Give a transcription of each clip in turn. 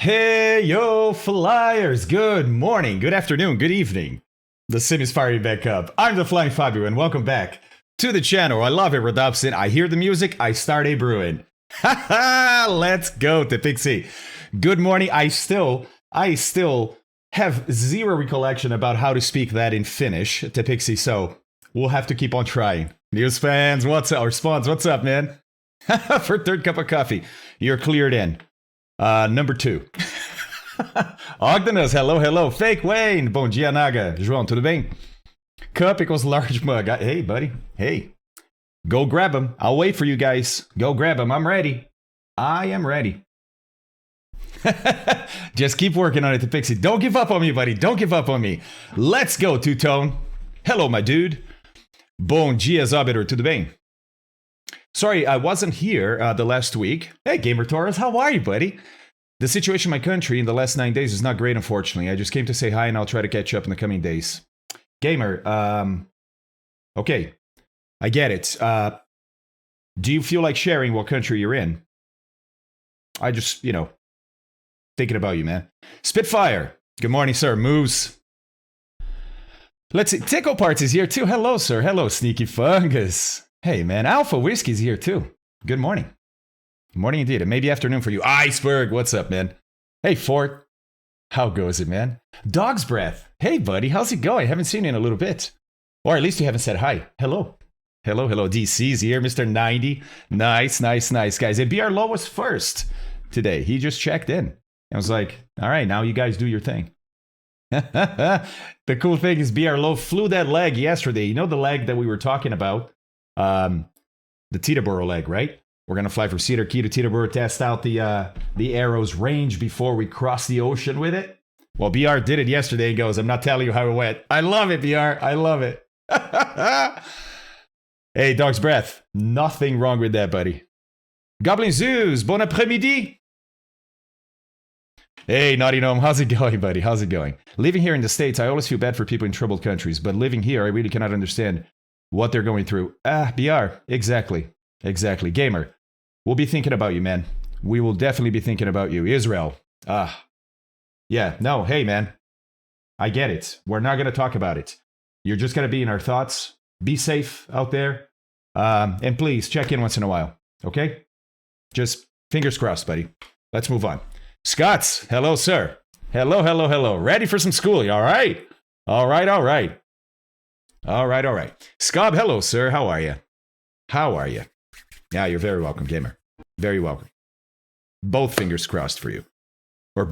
Hey, yo, flyers. Good morning, good afternoon, good evening. The sim is firing back up. I'm the Flying Fabio, and welcome back to the channel. I love it, Rodobson. I hear the music, I start a brewing. Ha let's go, Tepixi. Good morning. I still have zero recollection about how to speak that in Finnish, Tepixi, so we'll have to keep on trying. News fans, what's up? Or Spawns, what's up, man? For third cup of coffee, you're cleared in. Number 2. Ogdenus, hello. Fake Wayne, bom dia, Naga. João, tudo bem? Cup equals large mug. Hey, buddy. Hey. Go grab him. I'll wait for you guys. Go grab him. I'm ready. I am ready. Just keep working on it, the Pixie. Don't give up on me, buddy. Don't give up on me. Let's go, Two-Tone. Hello, my dude. Bom dia, Zabiter. Tudo bem? Sorry, I wasn't here the last week. Hey, Gamer Taurus, how are you, buddy? The situation in my country in the last 9 days is not great, unfortunately. I just came to say hi, and I'll try to catch up in the coming days. Gamer, okay, I get it. Do you feel like sharing what country you're in? I just, thinking about you, man. Spitfire, good morning, sir. Moose. Let's see, Tickle Parts is here, too. Hello, sir. Hello, Sneaky Fungus. Hey, man, Alpha Whiskey's here, too. Good morning. Good morning indeed. It may be afternoon for you. Iceberg, what's up, man? Hey, Fort. How goes it, man? Dog's Breath. Hey, buddy, how's it going? I haven't seen you in a little bit. Or at least you haven't said hi. Hello. Hello. DC's here, Mr. 90. Nice, guys. And BR Low was first today. He just checked in. I was like, all right, now you guys do your thing. The cool thing is BR Low flew that leg yesterday. You know the leg that we were talking about? The Teterboro leg, right? We're gonna fly from Cedar Key to Teterboro, test out the arrow's range before we cross the ocean with it. Well, BR did it yesterday and goes, I'm not telling you how it went. I love it, BR. I love it. Hey, Dog's Breath. Nothing wrong with that, buddy. Goblin Zeus, bon après-midi. Hey, Naughty Gnome, how's it going, buddy? How's it going? Living here in the States, I always feel bad for people in troubled countries, but living here, I really cannot understand what they're going through. BR, exactly. Gamer, we'll be thinking about you, man. We will definitely be thinking about you. Israel, yeah, no, hey, man. I get it. We're not going to talk about it. You're just going to be in our thoughts. Be safe out there. And please, check in once in a while, okay? Just fingers crossed, buddy. Let's move on. Scots, hello, sir. Hello. Ready for some school, all right? All right. Scob, hello, sir. How are you? Yeah, you're very welcome, Gamer. Very welcome. Both fingers crossed for you. Or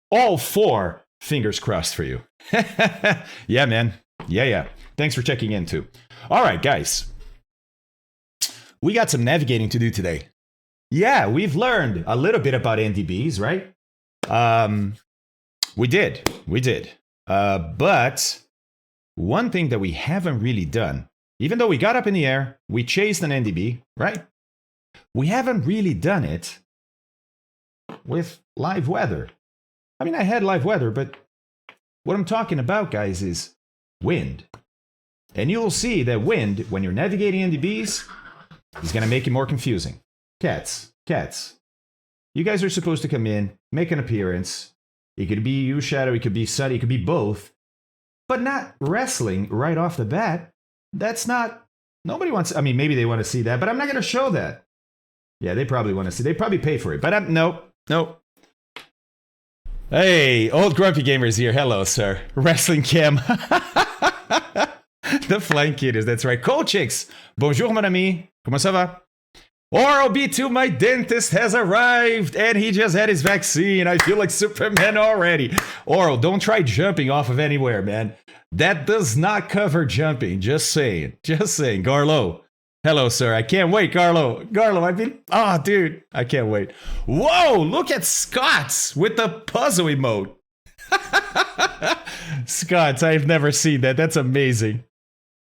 all 4 fingers crossed for you. Yeah, man. Yeah. Thanks for checking in, too. All right, guys. We got some navigating to do today. Yeah, we've learned a little bit about NDBs, right? We did. But one thing that we haven't really done, even though we got up in the air, we chased an NDB, right? We haven't really done it with live weather. I mean, I had live weather, but what I'm talking about, guys, is wind. And you'll see that wind, when you're navigating NDBs, is going to make it more confusing. Cats. You guys are supposed to come in, make an appearance. It could be you, Shadow, it could be Sunny, it could be both. But not wrestling right off the bat. That's not... Nobody wants... I mean, maybe they want to see that, but I'm not going to show that. Yeah, they probably want to see... They probably pay for it, but nope. Hey, old grumpy gamers here. Hello, sir. Wrestling cam. The flying kid is, that's right. Cold chicks. Bonjour, mon ami. Comment ça va? Oral B2, my dentist has arrived, and he just had his vaccine. I feel like Superman already. Oral, don't try jumping off of anywhere, man. That does not cover jumping. Just saying. Garlo. Hello, sir. I can't wait, Garlo. Dude, I can't wait. Whoa, look at Scott's with the puzzle emote. Scott's, I've never seen that. That's amazing.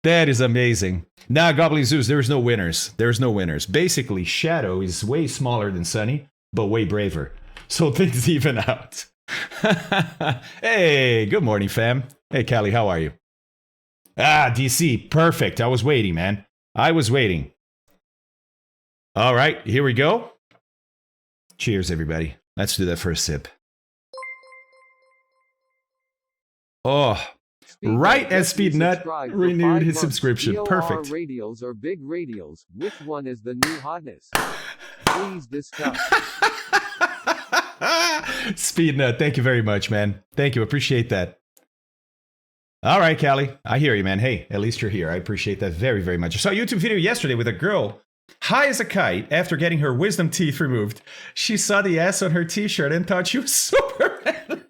That is amazing. Now, Goblin Zeus, there's no winners. Basically, Shadow is way smaller than Sunny, but way braver. So things even out. Hey, good morning, fam. Hey, Callie, how are you? DC, perfect. I was waiting, man. All right, here we go. Cheers, everybody. Let's do that for a sip. Oh, right as Speednut renewed his subscription. VOR Perfect. radials or big radials, which one is the new hotness? Please discuss. Speednut, thank you very much, man. Thank you. Appreciate that. All right, Callie. I hear you, man. Hey, at least you're here. I appreciate that very, very much. I saw a YouTube video yesterday with a girl high as a kite after getting her wisdom teeth removed. She saw the S on her t-shirt and thought she was Superman.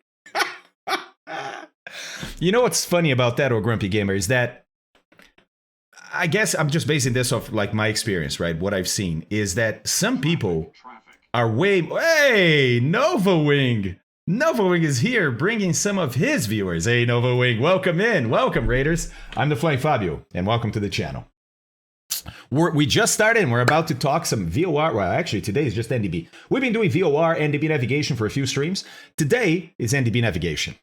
You know what's funny about that, old Grumpy Gamer, is that I guess I'm just basing this off like my experience, right? What I've seen is that some people are way... Hey, Nova Wing! Nova Wing is here bringing some of his viewers. Hey, Nova Wing, welcome in. Welcome, Raiders. I'm the Flying Fabio, and welcome to the channel. We just started, and we're about to talk some VOR. Well, actually, today is just NDB. We've been doing VOR, NDB Navigation for a few streams. Today is NDB Navigation.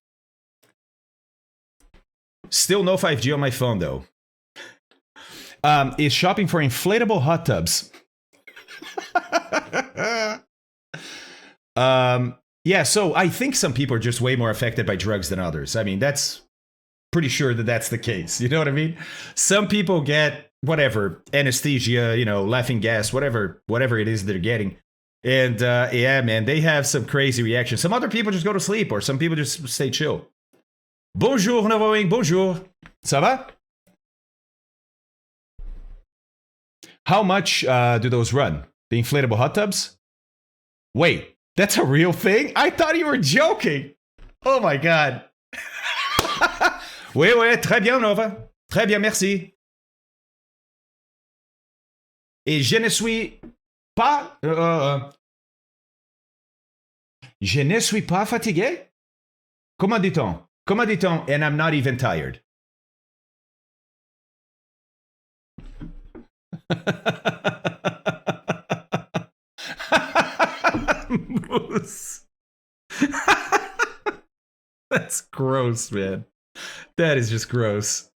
Still no 5G on my phone, though. Is shopping for inflatable hot tubs. Yeah, so I think some people are just way more affected by drugs than others. I mean, that's pretty sure that that's the case. You know what I mean? Some people get whatever, anesthesia, you know, laughing gas, whatever it is they're getting. And yeah, man, they have some crazy reactions. Some other people just go to sleep, or some people just stay chill. Bonjour, Nova Wing, bonjour. Ça va? How much do those run? The inflatable hot tubs? Wait, that's a real thing? I thought you were joking. Oh my god. Oui, oui, très bien, Nova. Très bien, merci. Et je ne suis pas... je ne suis pas fatigué? Comment dit-on? Comment dit-on? And I'm not even tired. Moose. That's gross, man. That is just gross.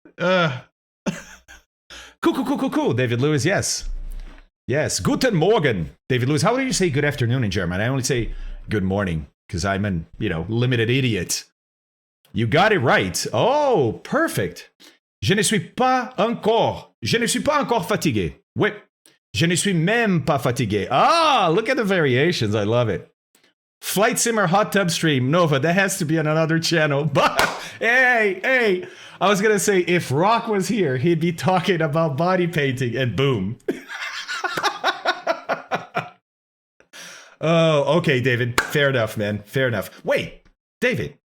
Cool, David Lewis, yes. Yes, guten Morgen, David Lewis. How do you say good afternoon in German? I only say good morning, because I'm an, limited idiot. You got it right. Oh, perfect. Je ne suis pas encore fatigué. Oui. Je ne suis même pas fatigué. Ah, look at the variations. I love it. Flight Simmer hot tub stream. Nova, that has to be on another channel. But, hey. I was going to say, if Rock was here, he'd be talking about body painting, and boom. Oh, okay, David. Fair enough, man. Fair enough. Wait, David.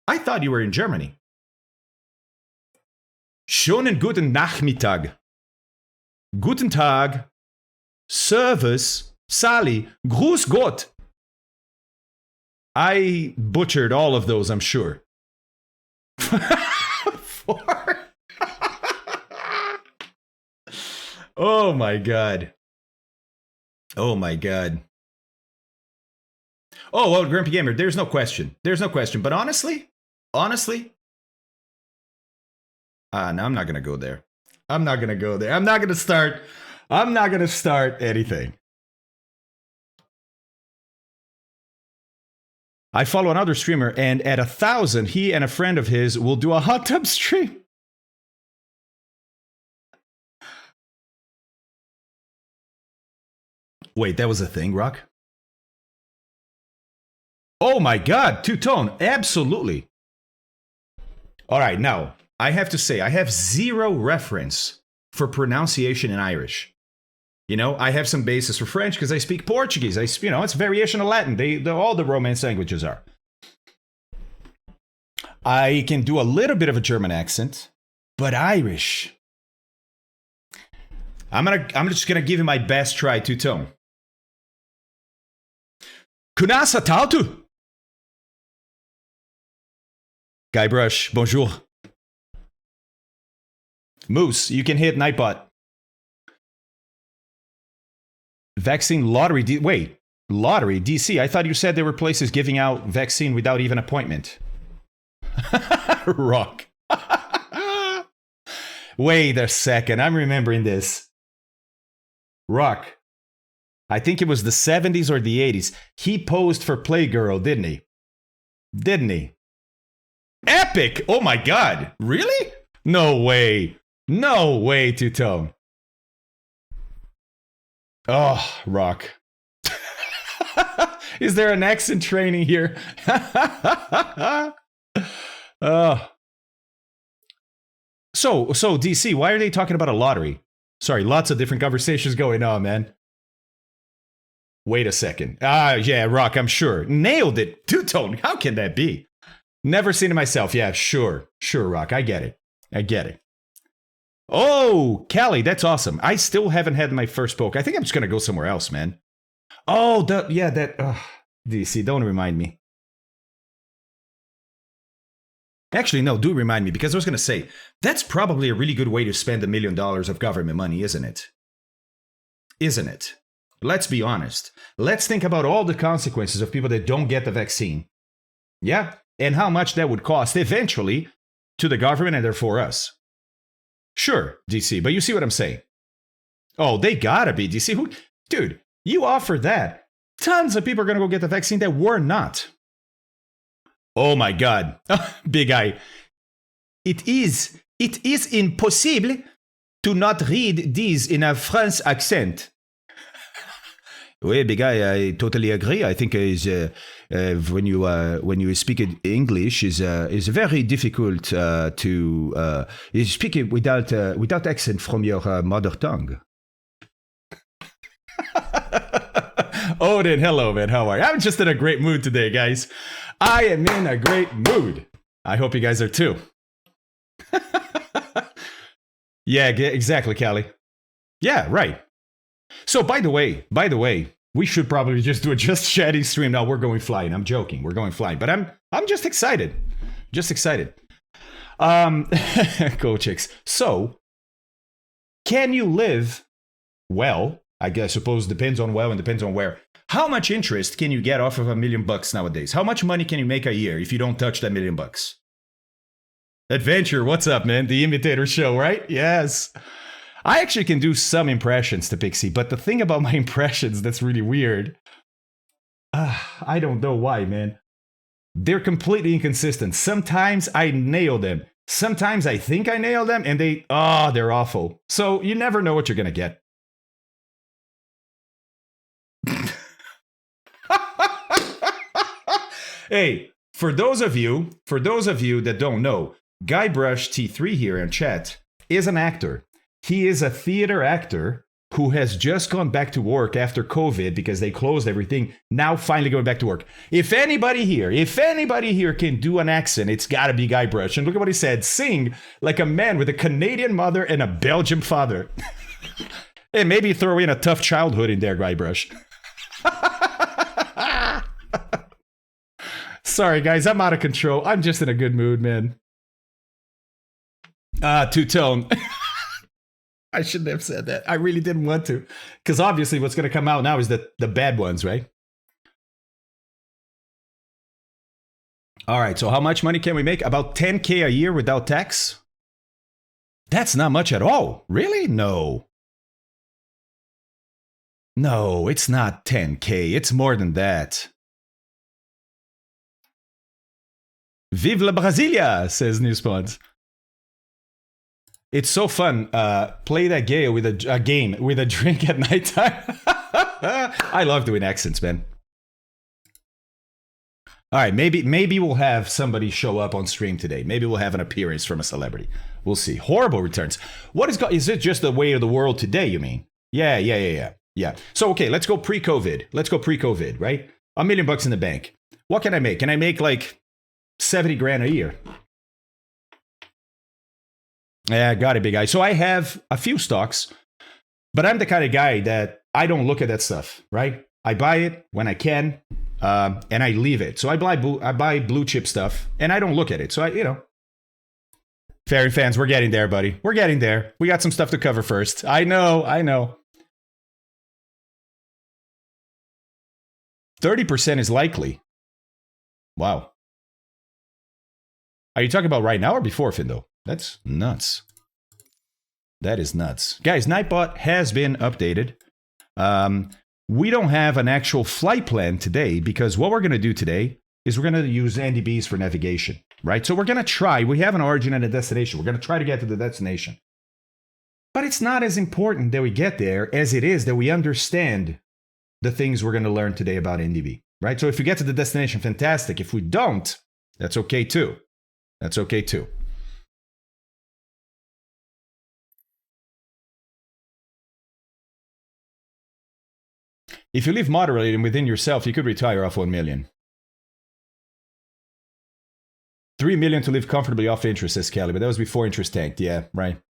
I thought you were in Germany. Schönen guten Nachmittag. Guten Tag. Servus. Sali. Gruß Gott. I butchered all of those, I'm sure. Four. Oh my god. Oh my god. Oh, well, Grumpy Gamer, there's no question. There's no question. But honestly, no, I'm not gonna go there. I'm not gonna go there. I'm not gonna start anything. I follow another streamer, and at 1,000, he and a friend of his will do a hot tub stream. Wait, that was a thing, Rock? Oh my god, two-tone, absolutely. All right, now, I have to say, I have zero reference for pronunciation in Irish. I have some basis for French because I speak Portuguese. It's variation of Latin. All the Romance languages are. I can do a little bit of a German accent, but Irish. I'm just gonna give you my best try, two-tone. Kunasa Tautu. Guybrush, bonjour. Moose, you can hit Nightbot. Vaccine lottery. Wait, lottery? DC? I thought you said there were places giving out vaccine without even appointment. Rock. Wait a second. I'm remembering this. Rock. I think it was the 70s or the 80s. He posed for Playgirl, didn't he? Didn't he? Epic! Oh my god. Really? No way. No way, Two-Tone. Oh, Rock. Is there an accent training here? So, DC, why are they talking about a lottery? Sorry, lots of different conversations going on, man. Wait a second. Yeah, Rock, I'm sure. Nailed it. Two-Tone, how can that be? Never seen it myself. Yeah, sure. Sure, Rock, I get it. I get it. Oh, Callie, that's awesome. I still haven't had my first poke. I think I'm just going to go somewhere else, man. Oh, DC, don't remind me. Actually, no, do remind me, because I was going to say, that's probably a really good way to spend $1 million of government money, isn't it? Isn't it? Let's be honest. Let's think about all the consequences of people that don't get the vaccine. Yeah? And how much that would cost eventually to the government and therefore us. Sure, DC, but you see what I'm saying. Oh, they gotta be, DC. Dude, you offer that. Tons of people are gonna go get the vaccine that were not. Oh my God. Big Eye. It is impossible to not read these in a French accent. Oui, Big Eye, I totally agree. I think when you speak English is very difficult to speak it without accent from your mother tongue. Odin, hello, man. How are you? I'm just in a great mood today, guys. I am in a great mood. I hope you guys are too. Yeah, exactly, Callie. Yeah, right. So, by the way, we should probably just do a just chatting stream. Now we're going flying. I'm joking. We're going flying, but I'm just excited. Just excited. Cool chicks. So, can you live well? I suppose depends on well and depends on where. How much interest can you get off of $1 million nowadays? How much money can you make a year if you don't touch that $1 million? Adventure, what's up, man? The Imitator Show, right? Yes. I actually can do some impressions to Pixie, but the thing about my impressions that's really weird, I don't know why, man. They're completely inconsistent. Sometimes I nail them. Sometimes I think I nail them, and they're awful. So you never know what you're going to get. Hey, for those of you that don't know, Guybrush T3 here in chat is an actor. He is a theater actor who has just gone back to work after COVID because they closed everything. Now finally going back to work. If anybody here can do an accent, it's gotta be Guybrush. And look at what he said. Sing like a man with a Canadian mother and a Belgian father. And maybe throw in a tough childhood in there, Guybrush. Sorry, guys, I'm out of control. I'm just in a good mood, man. Two-Tone. I shouldn't have said that. I really didn't want to. Because obviously what's going to come out now is the bad ones, right? All right, so how much money can we make? About $10K a year without tax? That's not much at all. Really? No. No, it's not 10K. It's more than that. Vive la Brasilia, says Newspawns. It's so fun. Play that game with a game with a drink at nighttime. I love doing accents, man. All right, maybe we'll have somebody show up on stream today. Maybe we'll have an appearance from a celebrity. We'll see. Horrible returns. Is it just the way of the world today, you mean? Yeah. So, okay, let's go pre-COVID. Right? $1 million in the bank. What can I make? Can I make like 70 grand a year? Yeah, got it, Big Guy. So I have a few stocks, but I'm the kind of guy that I don't look at that stuff, right? I buy it when I can, and I leave it. So I buy blue chip stuff, and I don't look at it. So Fairy fans, we're getting there, buddy. We're getting there. We got some stuff to cover first. I know. 30% is likely. Wow. Are you talking about right now or before, Findo? That's nuts. That is nuts. Guys, Nightbot has been updated. we don't have an actual flight plan today because what we're going to do today is we're going to use NDBs for navigation, right? So we're going to try, we have an origin and a destination. We're going to try to get to the destination. But it's not as important that we get there as it is that we understand the things we're going to learn today about NDB, right? So if we get to the destination, fantastic. If we don't, that's okay too. That's okay too. If you live moderately and within yourself, you could retire off 1 million. 3 million to live comfortably off interest, says Kelly, but that was before interest tanked. Yeah, right.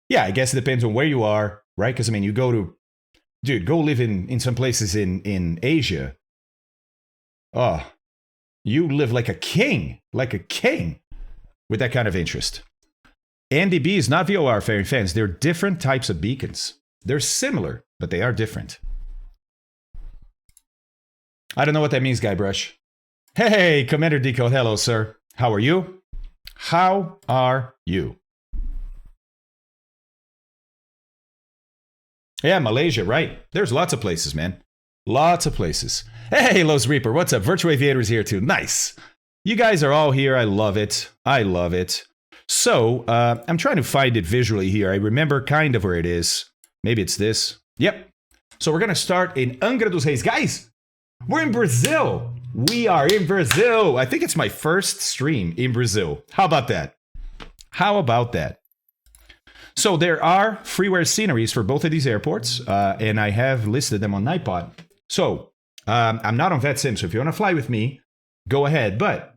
Yeah, I guess it depends on where you are, right? Because, I mean, you go to, dude, go live in some places in Asia. Oh, you live like a king with that kind of interest. NDB is not VOR, fairy fans. They're different types of beacons. They're similar, but they are different. I don't know what that means, Guybrush. Hey, Commander Decode. Hello, sir. How are you? How are you? Yeah, Malaysia, right. There's lots of places, man. Lots of places. Hey, Los Reaper. What's up? Virtual Aviator's here, too. Nice. You guys are all here. I love it. I love it. So, I'm trying to find it visually here. I remember kind of where it is. Maybe it's this. Yep. So, we're going to start in Angra dos Reis. Guys! We're in Brazil. We are in Brazil. I think it's my first stream in Brazil. How about that? How about that? So there are freeware sceneries for both of these airports, and I have listed them on Nightbot. So I'm not on VetSim, so if you want to fly with me, go ahead. But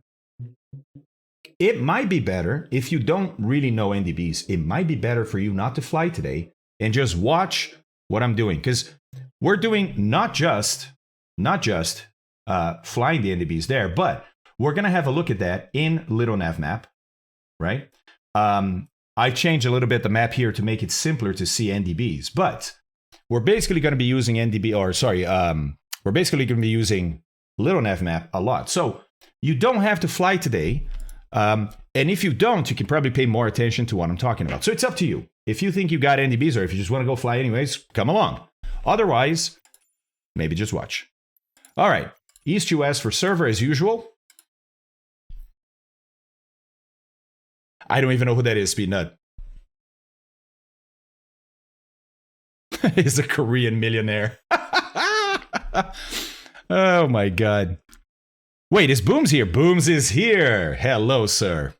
it might be better if you don't really know NDBs. It might be better for you not to fly today and just watch what I'm doing, because we're doing not just flying the NDBs there, but we're going to have a look at that in Little Nav Map, right? I changed a little bit the map here to make it simpler to see NDBs, but we're basically going to be using we're basically going to be using Little Nav Map a lot. So you don't have to fly today, and if you don't, you can probably pay more attention to what I'm talking about. So it's up to you. If you think you got NDBs, or if you just want to go fly anyways, come along. Otherwise, maybe just watch. All right, East US for server as usual. I don't even know who that is, Speednut. He's a Korean millionaire. Oh my God. Wait, is Booms here? Booms is here. Hello, sir.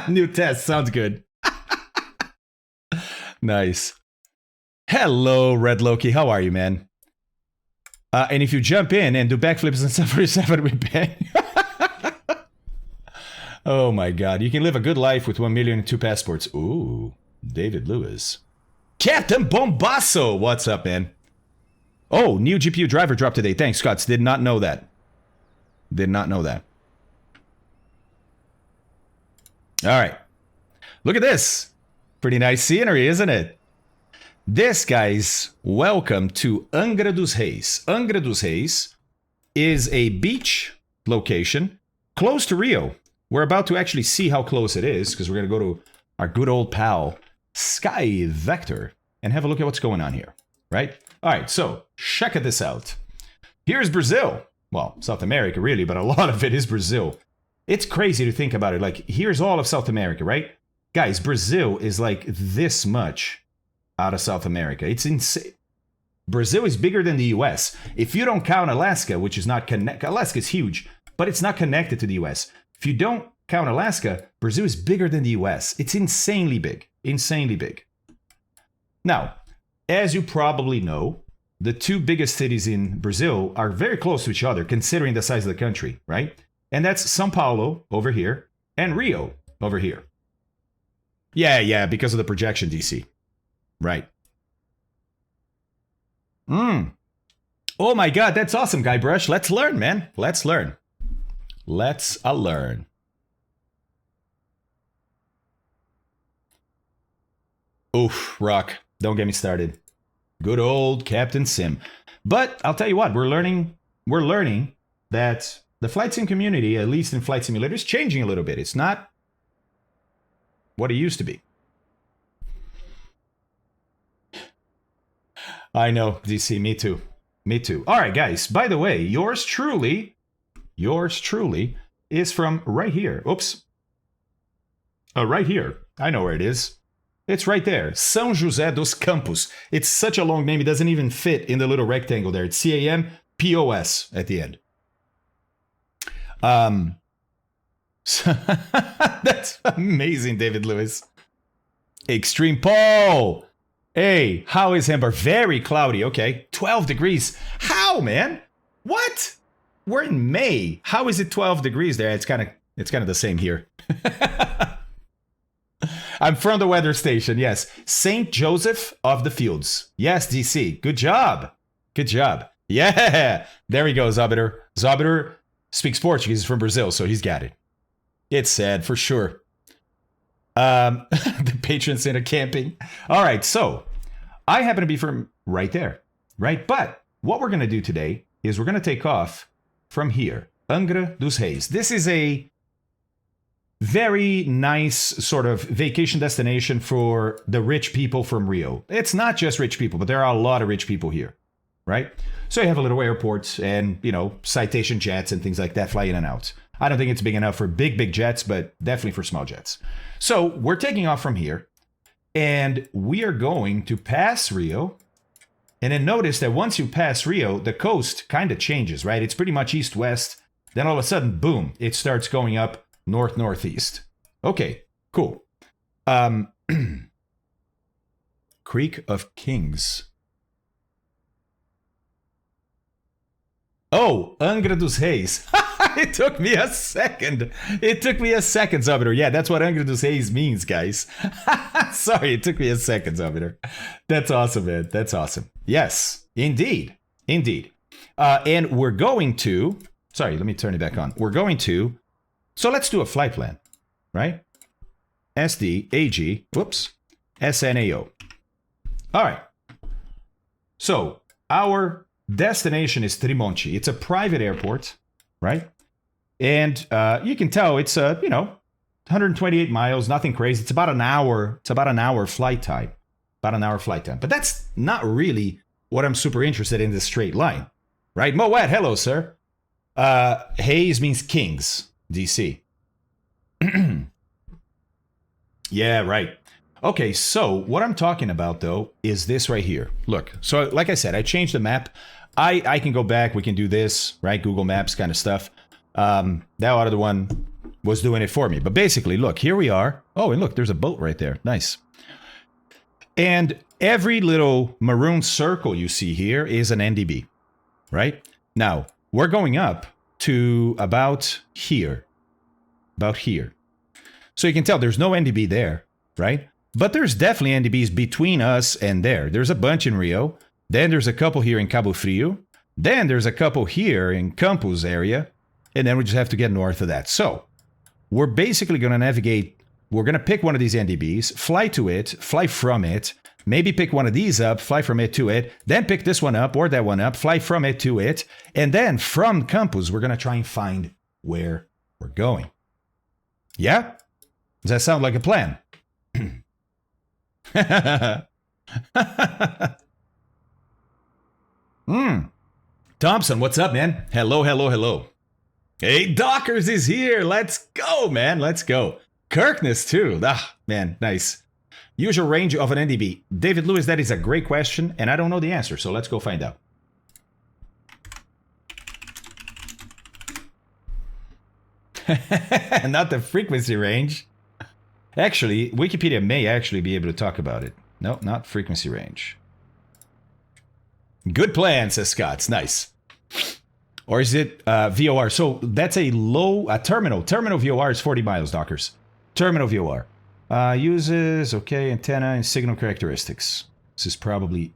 New test, sounds good. Nice. Hello, Red Loki. How are you, man? And if you jump in and do backflips and 747, we bang. Oh my God. You can live a good life with 1 million and 2 passports. Ooh, David Lewis. Captain Bombasso. What's up, man? Oh, new GPU driver dropped today. Thanks, Scotts. Did not know that. Did not know that. All right. Look at this. Pretty nice scenery, isn't it? This, guys, welcome to Angra dos Reis. Angra dos Reis is a beach location close to Rio. We're about to actually see how close it is, because we're going to go to our good old pal, Sky Vector, and have a look at what's going on here, right? All right, so check this out. Here's Brazil. Well, South America, really, but a lot of it is Brazil. It's crazy to think about it. Like, here's all of South America, right? Guys, Brazil is like this much out of South America. It's insane. Brazil is bigger than the US. If you don't count Alaska, which is not connected, Alaska is huge, but it's not connected to the US. If you don't count Alaska, Brazil is bigger than the US. It's insanely big, insanely big. Now, as you probably know, the two biggest cities in Brazil are very close to each other, considering the size of the country, right? And that's São Paulo over here and Rio over here. Yeah, because of the projection, DC. Right. Oh my God, that's awesome, Guybrush. Let's learn, man. Let's learn. Let's learn. Oof, Rock. Don't get me started. Good old Captain Sim. But I'll tell you what, we're learning that the flight sim community, at least in Flight Simulator, is changing a little bit. It's not what it used to be. I know, DC, me too. Me too. All right, guys, by the way, yours truly is from right here. Oops. Right here. I know where it is. It's right there. São José dos Campos. It's such a long name, it doesn't even fit in the little rectangle there. It's C-A-M-P-O-S at the end. That's amazing, David Lewis. Extreme Paul. Hey, how is Hamburg? Very cloudy. Okay, 12 degrees. How, man? What? We're in May. How is it 12 degrees there? It's kind of the same here. I'm from the weather station. Yes, St. Joseph of the Fields. Yes, DC. Good job. Good job. Yeah, there he goes, Zabiter. Zabiter speaks Portuguese. He's from Brazil, so he's got it. It's sad for sure. The patron saint of camping. All right, so I happen to be from right there, right? But what we're going to do today is we're going to take off from here, Angra dos Reis. This is a very nice sort of vacation destination for the rich people from Rio. It's not just rich people, but there are a lot of rich people here, right? So you have a little airport and, you know, citation jets and things like that fly in and out. I don't think it's big enough for big jets, but definitely for small jets. So we're taking off from here and we are going to pass Rio. And then notice that once you pass Rio, the coast kind of changes, right? It's pretty much east-west. Then all of a sudden, boom, it starts going up north-northeast. Okay, cool. Creek of Kings. Oh, Angra dos Reis. It took me a second. Zabiter. Yeah, that's what Angra dos Reis means, guys. Sorry, it took me a second, Zabiter. That's awesome, man. That's awesome. Yes, indeed. Indeed. And we're going to... Sorry, let me turn it back on. We're going to... So let's do a flight plan, right? SDAG, whoops, SNAO. All right. So our destination is Trimonte. It's a private airport, right? And you can tell it's 128 miles, nothing crazy. It's about an hour. It's about an hour flight time. But that's not really what I'm super interested in, this straight line, right? Moet, hello, sir. Hayes means kings. DC. Yeah, right. Okay, so what I'm talking about, though, is this right here. Look, so like I said, I changed the map. I can go back. We can do this, right? Google Maps kind of stuff. That other one was doing it for me. But basically, look, here we are. Oh, and look, there's a boat right there. Nice. And every little maroon circle you see here is an NDB, right? Now, we're going up to about here. So you can tell there's no NDB there, right? But there's definitely NDBs between us and there. There's a bunch in Rio. Then there's a couple here in Cabo Frio. Then there's a couple here in Campos area. And then we just have to get north of that. So we're basically going to navigate. We're going to pick one of these NDBs, fly to it, fly from it, maybe pick one of these up, fly from it to it, then pick this one up or that one up, fly from it to it. And then from Campos, we're going to try and find where we're going. Yeah? Does that sound like a plan? Thompson, what's up, man? Hello. Hey, Dockers is here. Let's go, man. Let's go. Kirkness, too. Ah, man, nice. Usual range of an NDB. David Lewis, that is a great question, and I don't know the answer, so let's go find out. Not the frequency range. Actually, Wikipedia may actually be able to talk about it. No, not frequency range. Good plan, says Scott. Nice. Or is it VOR? So that's a terminal. Terminal VOR is 40 miles, Dockers. Terminal VOR. Uses, okay, antenna and signal characteristics. This is probably...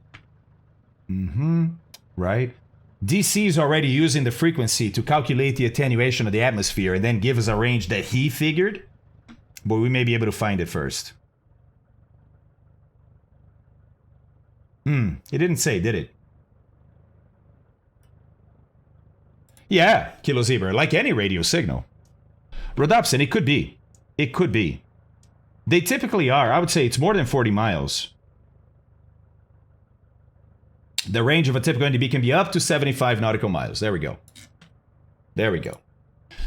right. DC is already using the frequency to calculate the attenuation of the atmosphere and then give us a range that he figured. But we may be able to find it first. It didn't say, did it? Yeah, Kilo Zebra, like any radio signal. Rodopsin, it could be. It could be. They typically are. I would say it's more than 40 miles. The range of a typical NDB can be up to 75 nautical miles. There we go. There we go.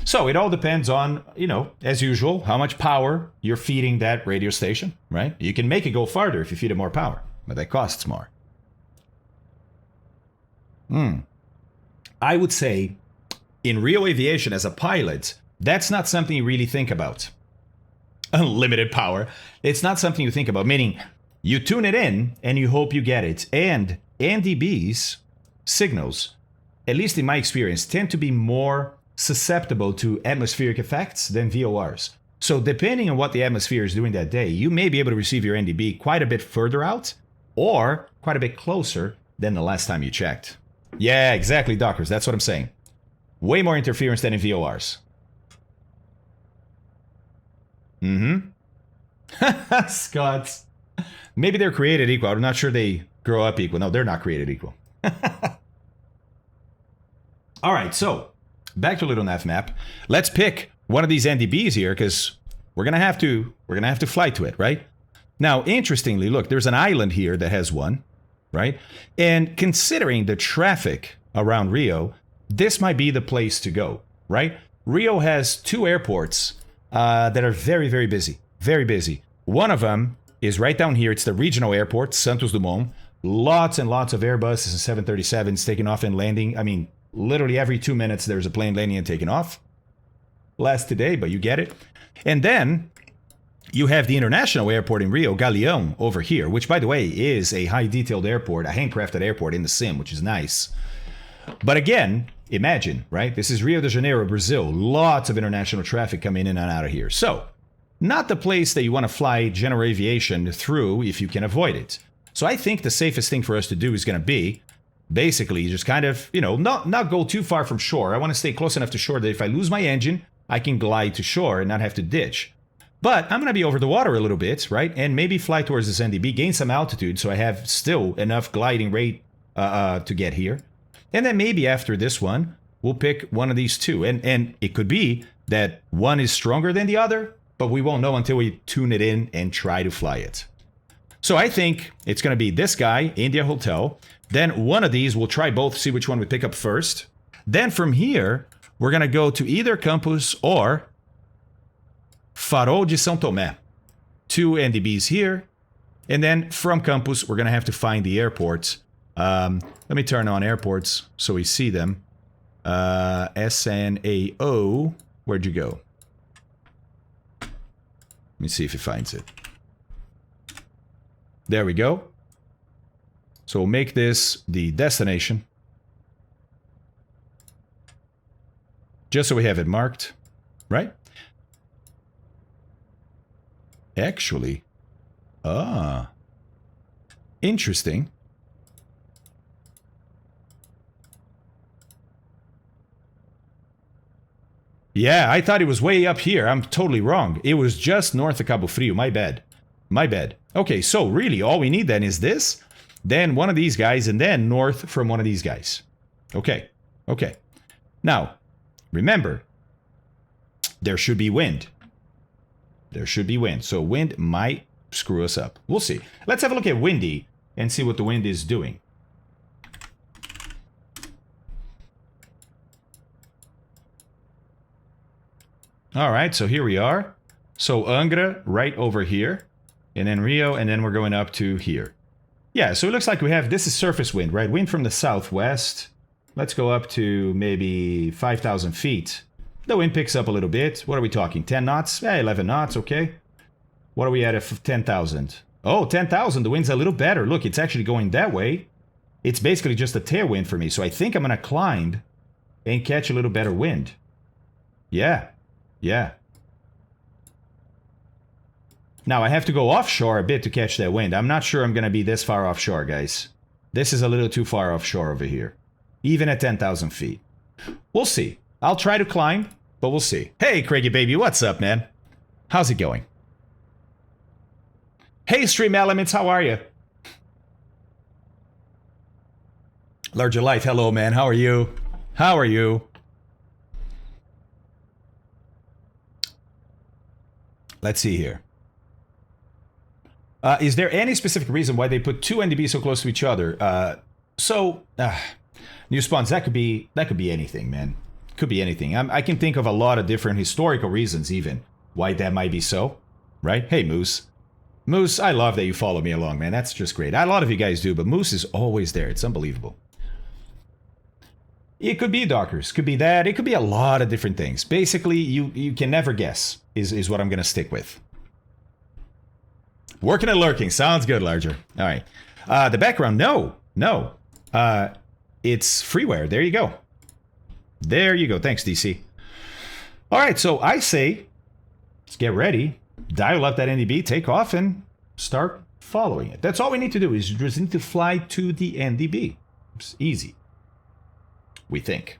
So it all depends on, you know, as usual, how much power you're feeding that radio station, right? You can make it go farther if you feed it more power, but that costs more. I would say in real aviation as a pilot, that's not something you really think about. Unlimited power. It's not something you think about, meaning you tune it in and you hope you get it. And NDB's signals, at least in my experience, tend to be more susceptible to atmospheric effects than VORs. So depending on what the atmosphere is doing that day, you may be able to receive your NDB quite a bit further out or quite a bit closer than the last time you checked. Yeah, exactly, Dockers. That's what I'm saying. Way more interference than in VORs. Scott. Maybe they're created equal. I'm not sure they grow up equal. No, they're not created equal. All right, so back to Little Nav Map. Let's pick one of these NDBs here because we're gonna have to fly to it, right? Now, interestingly, look, there's an island here that has one, right? And considering the traffic around Rio, this might be the place to go, right? Rio has two airports that are very, very busy, very busy. One of them is right down here. It's the regional airport, Santos Dumont. Lots and lots of Airbuses and 737s taking off and landing. I mean, literally every 2 minutes there's a plane landing and taking off. Last today, but you get it. And then you have the international airport in Rio, Galeão, over here, which, by the way, is a high-detailed airport, a handcrafted airport in the sim, which is nice. But again, imagine, right? This is Rio de Janeiro, Brazil. Lots of international traffic coming in and out of here. So, not the place that you want to fly general aviation through if you can avoid it. So I think the safest thing for us to do is going to be basically just kind of, you know, not go too far from shore. I want to stay close enough to shore that if I lose my engine, I can glide to shore and not have to ditch. But I'm going to be over the water a little bit, right? And maybe fly towards this NDB, gain some altitude so I have still enough gliding rate to get here. And then maybe after this one, we'll pick one of these two. And it could be that one is stronger than the other, but we won't know until we tune it in and try to fly it. So I think it's going to be this guy, India Hotel. Then one of these, we'll try both, see which one we pick up first. Then from here, we're going to go to either Campos or Farol de São Tomé. Two NDBs here. And then from Campos, we're going to have to find the airports. Let me turn on airports so we see them. SNAO. Where'd you go? Let me see if it finds it. There we go. So we'll make this the destination. Just so we have it marked, right? Actually, interesting. Yeah, I thought it was way up here. I'm totally wrong. It was just north of Cabo Frio. My bad. My bad. Okay, so really all we need then is this, then one of these guys, and then north from one of these guys. Okay. Okay. Now, remember, there should be wind. There should be wind. So wind might screw us up. We'll see. Let's have a look at Windy and see what the wind is doing. All right, so here we are. So Angra right over here, and then Rio, and then we're going up to here. Yeah, so it looks like we have, this is surface wind, right? Wind from the southwest. Let's go up to maybe 5,000 feet. The wind picks up a little bit. What are we talking? 10 knots? 11 knots, okay. What are we at 10,000? Oh, 10,000, the wind's a little better. Look, it's actually going that way. It's basically just a tailwind for me. So I think I'm going to climb and catch a little better wind. Yeah, yeah. Now, I have to go offshore a bit to catch that wind. I'm not sure I'm going to be this far offshore, guys. This is a little too far offshore over here. Even at 10,000 feet. We'll see. I'll try to climb, but we'll see. Hey, Craigie baby, what's up, man? How's it going? Hey, Stream Elements, how are you? Larger Life, hello, man. How are you? How are you? Let's see here. Is there any specific reason why they put two NDBs so close to each other? So, new spawns, that could be anything, man. Could be anything. I can think of a lot of different historical reasons even why that might be so, right? Hey, Moose. Moose, I love that you follow me along, man. That's just great. A lot of you guys do, but Moose is always there. It's unbelievable. It could be Dockers. Could be that. It could be a lot of different things. Basically, you can never guess is what I'm going to stick with. Working and lurking. Sounds good, Larger. All right. The background, no. It's freeware. There you go. There you go. Thanks, DC. All right, so I say, let's get ready. Dial up that NDB, take off, and start following it. That's all we need to do is just need to fly to the NDB. It's easy. We think.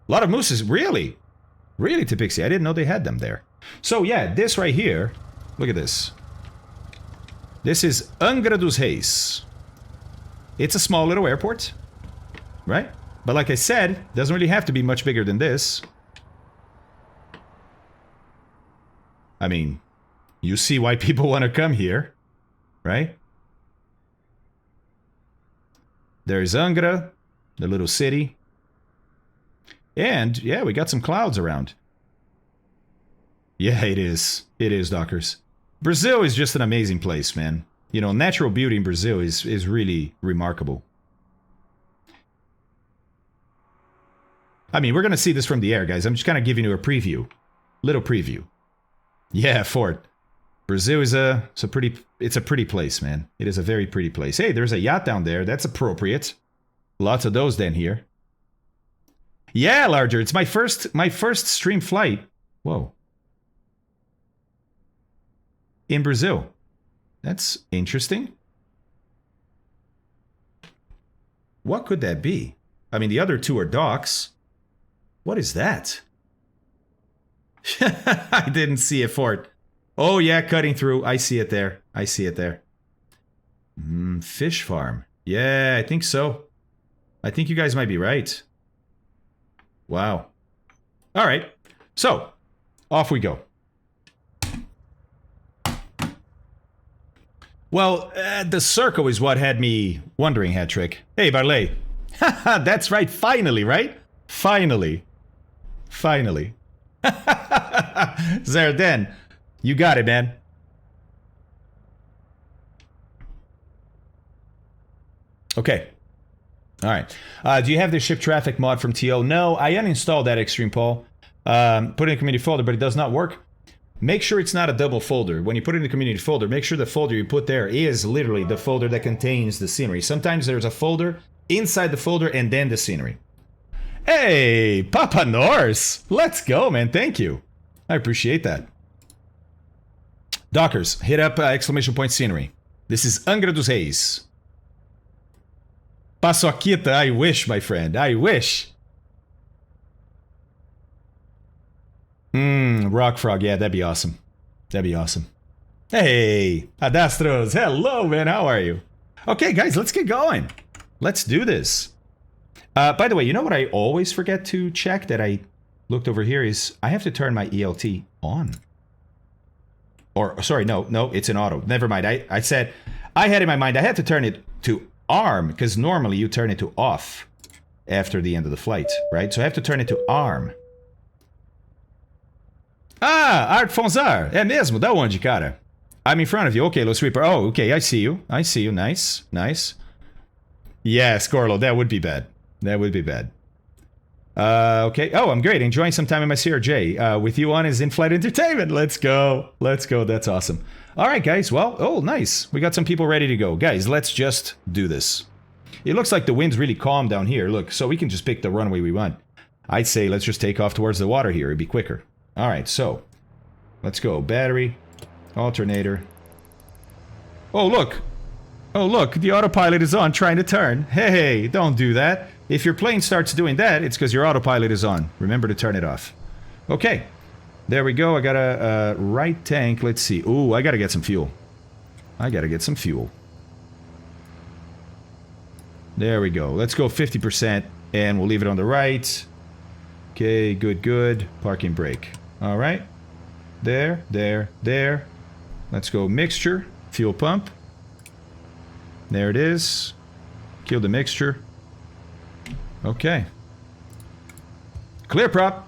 A lot of mooses, really? Really, Tipixie? I didn't know they had them there. So yeah, this right here, look at this. This is Angra dos Reis. It's a small little airport, right? But like I said, doesn't really have to be much bigger than this. I mean, you see why people want to come here, right? There's Angra, the little city. And, yeah, we got some clouds around. Yeah, it is. It is, Dockers. Brazil is just an amazing place, man. You know, natural beauty in Brazil is really remarkable. I mean, we're going to see this from the air, guys. I'm just kind of giving you a preview. Little preview. Yeah, Fort. Brazil is it's a pretty place, man. It is a very pretty place. Hey, there's a yacht down there. That's appropriate. Lots of those then here. Yeah, Larger. It's my first stream flight. Whoa. In Brazil. That's interesting. What could that be? I mean, the other two are docks. What is that? I didn't see it, Fort. Oh, yeah, cutting through. I see it there. I see it there. Fish farm. Yeah, I think so. I think you guys might be right. Wow. All right. So, off we go. Well, the circle is what had me wondering, Hat-Trick. Hey, Barley. That's right. Finally, right? Finally. Finally. Zerden, you got it, man. Okay. All right. Do you have the ship traffic mod from TO? No, I uninstalled that, Extreme Paul. Put it in a community folder, but it does not work. Make sure it's not a double folder. When you put it in the community folder, make sure the folder you put there is literally the folder that contains the scenery. Sometimes there's a folder inside the folder and then the scenery. Hey, Papa Norse! Let's go, man. Thank you. I appreciate that. Dockers, hit up exclamation point scenery. This is Angra dos Reis. Paçoquita, I wish, my friend. I wish. Rock Frog. Yeah, that'd be awesome. That'd be awesome. Hey, Adastros. Hello, man. How are you? Okay, guys, let's get going. Let's do this. By the way, you know what I always forget to check that I looked over here is I have to turn my ELT on. Or, sorry, no, it's in auto. Never mind. I said, I had in my mind I had to turn it to ARM because normally you turn it to off after the end of the flight, right? So I have to turn it to ARM. Ah, Art Fonzar. É mesmo? Da onde, cara? I'm in front of you. Okay, Low Sweeper. Oh, okay, I see you. I see you. Nice, nice. Yeah, Scorlo, that would be bad. That would be bad. Okay. Oh, I'm great. Enjoying some time in my CRJ. With you on is in-flight entertainment. Let's go. Let's go. That's awesome. All right, guys. Well, oh, nice. We got some people ready to go. Guys, let's just do this. It looks like the wind's really calm down here. Look, so we can just pick the runway we want. I'd say let's just take off towards the water here. It'd be quicker. All right, so let's go. Battery, alternator. Oh, look. Oh, look. The autopilot is on trying to turn. Hey, don't do that. If your plane starts doing that, it's because your autopilot is on. Remember to turn it off. Okay. There we go. I got a right tank. Let's see. Ooh, I got to get some fuel. I got to get some fuel. There we go. Let's go 50%, and we'll leave it on the right. Okay, good, good. Parking brake. All right. There, there, there. Let's go mixture. Fuel pump. There it is. Kill the mixture. Okay. Clear prop.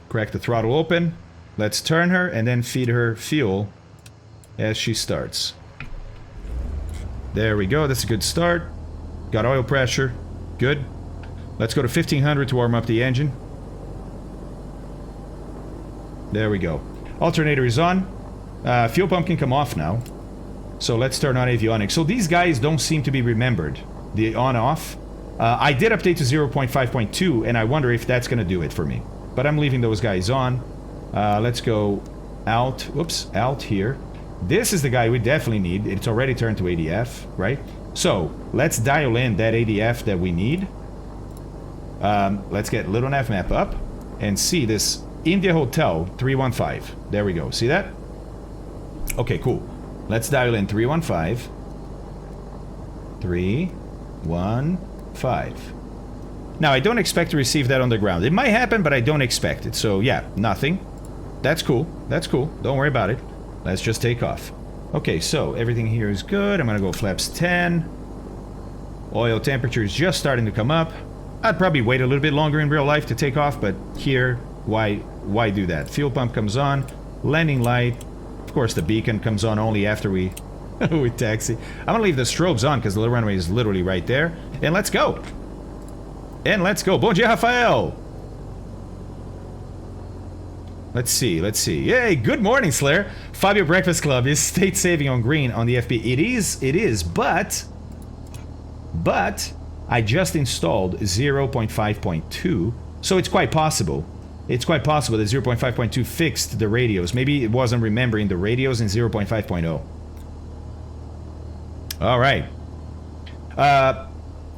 Crack the throttle open. Let's turn her and then feed her fuel as she starts. There we go. That's a good start. Got oil pressure. Good. Let's go to 1500 to warm up the engine. There we go. Alternator is on. Fuel pump can come off now. So let's turn on avionics. So these guys don't seem to be remembered. The on-off. I did update to 0.5.2 and I wonder if that's going to do it for me. But I'm leaving those guys on. Let's go out. Whoops, out here. This is the guy we definitely need. It's already turned to ADF, right? So let's dial in that ADF that we need. Let's get Little Nav map up and see this India Hotel 315. There we go. See that? Okay, cool. Let's dial in 315. 315. Now, I don't expect to receive that on the ground. It might happen, but I don't expect it. So, yeah, nothing. That's cool. That's cool. Don't worry about it. Let's just take off. Okay, so everything here is good. I'm gonna go flaps 10. Oil temperature is just starting to come up. I'd probably wait a little bit longer in real life to take off, but here, why do that? Fuel pump comes on. Landing light. Of course, the beacon comes on only after we we taxi. I'm gonna leave the strobes on because the runway is literally right there. And let's go. And let's go. Bom dia, Rafael. Let's see, let's see. Yay, good morning, Slayer. Fabio Breakfast Club is state saving on green on the FB. It is, but I just installed 0.5.2, so it's quite possible. It's quite possible that 0.5.2 fixed the radios. Maybe it wasn't remembering the radios in 0.5.0. All right.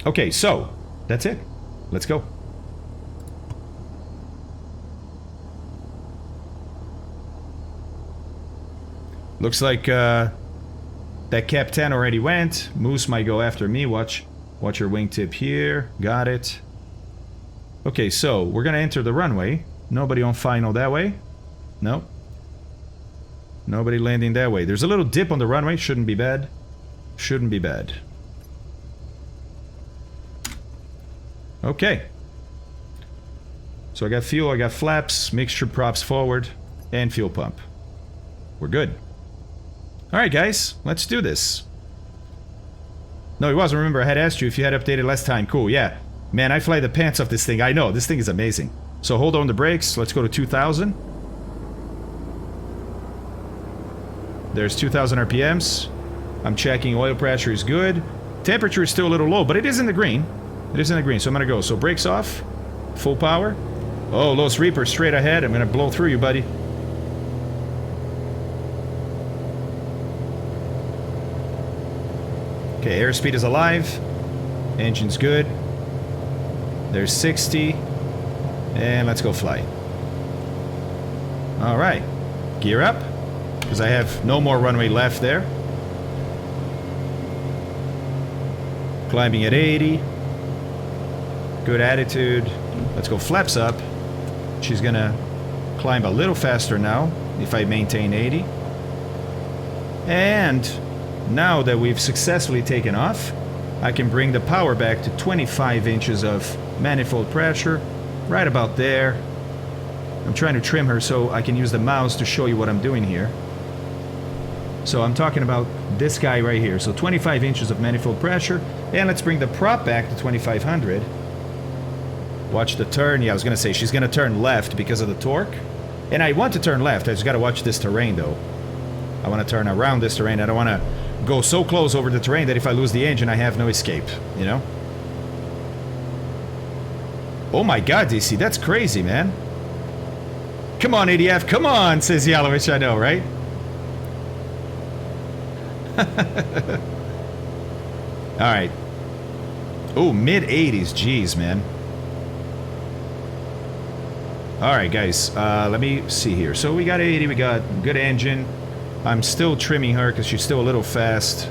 Okay, so that's it. Let's go. Looks like that Cap 10 already went. Moose might go after me. Watch your wingtip here. Got it. Okay, so we're gonna enter the runway. Nobody on final that way. Nope. Nobody landing that way. There's a little dip on the runway. Shouldn't be bad. Shouldn't be bad. Okay. So I got fuel, I got flaps, mixture props forward, and fuel pump. We're good. Alright guys, let's do this. No, it wasn't. Remember, I had asked you if you had updated last time. Cool, yeah. Man, I fly the pants off this thing. I know, this thing is amazing. So hold on the brakes. Let's go to 2,000. There's 2,000 RPMs. I'm checking oil pressure is good. Temperature is still a little low, but it is in the green. It is in the green, so I'm gonna go. So brakes off. Full power. Oh, Los Reaper straight ahead. I'm gonna blow through you, buddy. Okay, airspeed is alive. Engine's good. There's 60. And let's go fly. Alright. Gear up. Because I have no more runway left there. Climbing at 80. Good attitude. Let's go flaps up. She's gonna climb a little faster now if I maintain 80. And now that we've successfully taken off, I can bring the power back to 25 inches of manifold pressure, right about there. I'm trying to trim her so I can use the mouse to show you what I'm doing here. So I'm talking about this guy right here. So 25 inches of manifold pressure, and let's bring the prop back to 2500. Watch the turn. Yeah, I was gonna say she's gonna turn left because of the torque. And I want to turn left. I just gotta watch this terrain though. I want to turn around this terrain. I don't want to go so close over the terrain that if I lose the engine, I have no escape, you know? Oh my god, DC, that's crazy, man. Come on, ADF, come on, says Yalovich, I know, right? Alright. Oh, mid-80s, jeez, man. Alright, guys, let me see here. So we got 80, we got good engine. I'm still trimming her because she's still a little fast.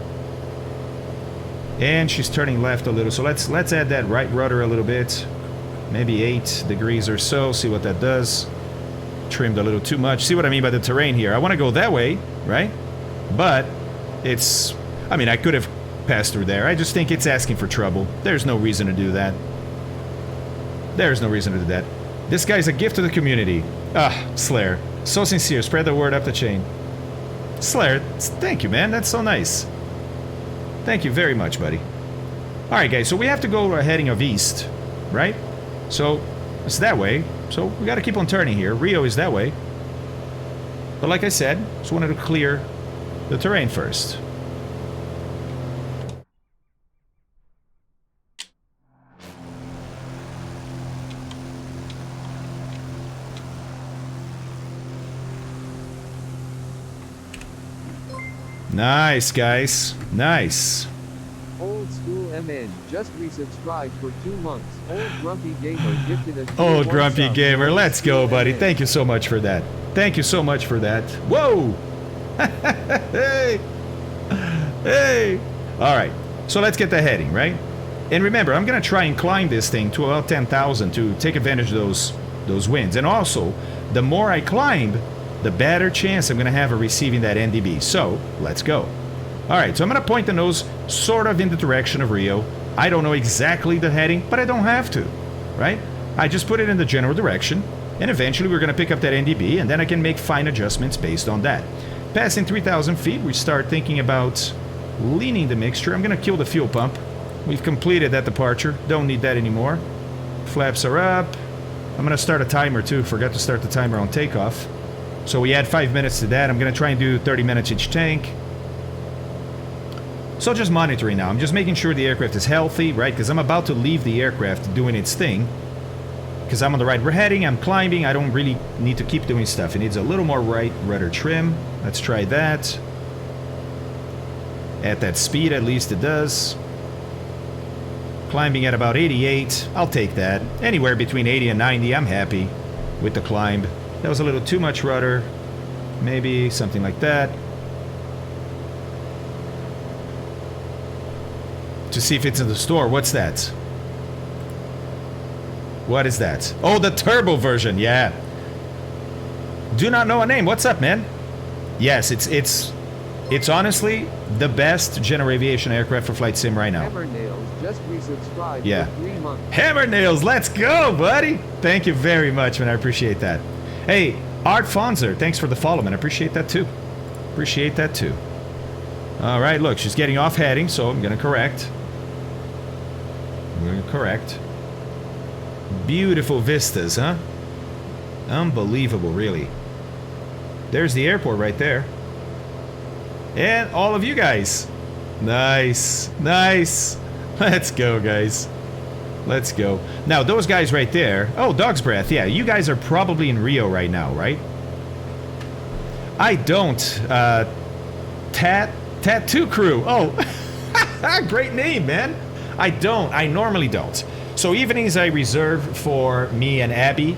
And she's turning left a little. So let's add that right rudder a little bit. Maybe 8 degrees or so. See what that does. Trimmed a little too much. See what I mean by the terrain here. I want to go that way, right? But it's... I mean, I could have passed through there. I just think it's asking for trouble. There's no reason to do that. There's no reason to do that. This guy's a gift to the community. Ah, Slayer. So sincere. Spread the word up the chain. Slayer, thank you, man. That's so nice. Thank you very much, buddy. Alright, guys. So we have to go heading of east, right? So it's that way. So we got to keep on turning here. Rio is that way. But like I said, just wanted to clear the terrain first. Nice, guys. Nice. Old School MN just resubscribed for 2 months. Old Grumpy Gamer gifted a tier Old 1 Grumpy sub. Gamer. Old Let's go, School buddy. MN. Thank you so much for that. Thank you so much for that. Whoa! Hey! Hey! Alright. So let's get the heading, right? And remember, I'm going to try and climb this thing to about 10,000 to take advantage of those winds. And also, the more I climb, the better chance I'm going to have of receiving that NDB. So, let's go. Alright, so I'm going to point the nose sort of in the direction of Rio. I don't know exactly the heading, but I don't have to, right? I just put it in the general direction, and eventually we're going to pick up that NDB, and then I can make fine adjustments based on that. Passing 3,000 feet, we start thinking about leaning the mixture. I'm going to kill the fuel pump. We've completed that departure. Don't need that anymore. Flaps are up. I'm going to start a timer too. Forgot to start the timer on takeoff. So we add 5 minutes to that. I'm going to try and do 30 minutes each tank. So just monitoring now. I'm just making sure the aircraft is healthy, right? Because I'm about to leave the aircraft doing its thing. Because I'm on the right heading, I'm climbing. I don't really need to keep doing stuff. It needs a little more right rudder trim. Let's try that. At that speed, at least it does. Climbing at about 88. I'll take that. Anywhere between 80 and 90, I'm happy with the climb. That was a little too much rudder. Maybe something like that. To see if it's in the store. What's that? What is that? Oh, the turbo version. Yeah. Do not know a name. What's up, man? Yes, it's honestly the best general aviation aircraft for flight sim right now. Hammer Nails just resubscribed Yeah. for 3 months. Hammer Nails, let's go, buddy. Thank you very much, man. I appreciate that. Hey, Art Fonzer, thanks for the follow, man. I appreciate that too. Appreciate that too. All right, look, she's getting off heading, so I'm going to correct. I'm going to correct. Beautiful vistas, huh? Unbelievable, really. There's the airport right there. And all of you guys. Nice. Nice. Let's go, guys. Let's go. Now, those guys right there... Oh, Dog's Breath. Yeah, you guys are probably in Rio right now, right? I don't. Tattoo Crew. Oh, great name, man. I don't. I normally don't. So evenings I reserve for me and Abby.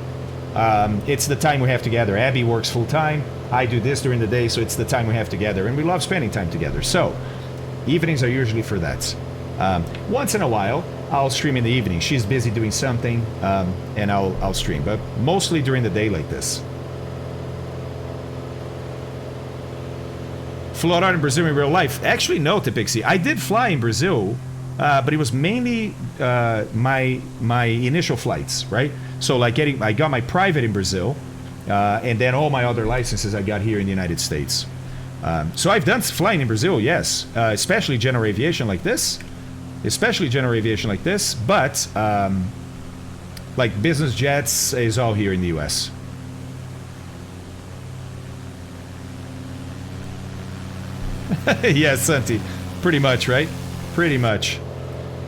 It's the time we have together. Abby works full time. I do this during the day, so it's the time we have together. And we love spending time together. So evenings are usually for that. Once in a while, I'll stream in the evening. She's busy doing something, and I'll stream. But mostly during the day like this. Flew out in Brazil in real life. Actually, no, Tipixie. I did fly in Brazil, but it was mainly my initial flights, right? So like I got my private in Brazil, and then all my other licenses I got here in the United States. So I've done flying in Brazil, yes, especially general aviation like this. But like business jets is all here in the US. Yes, Santi. Pretty much, right? Pretty much.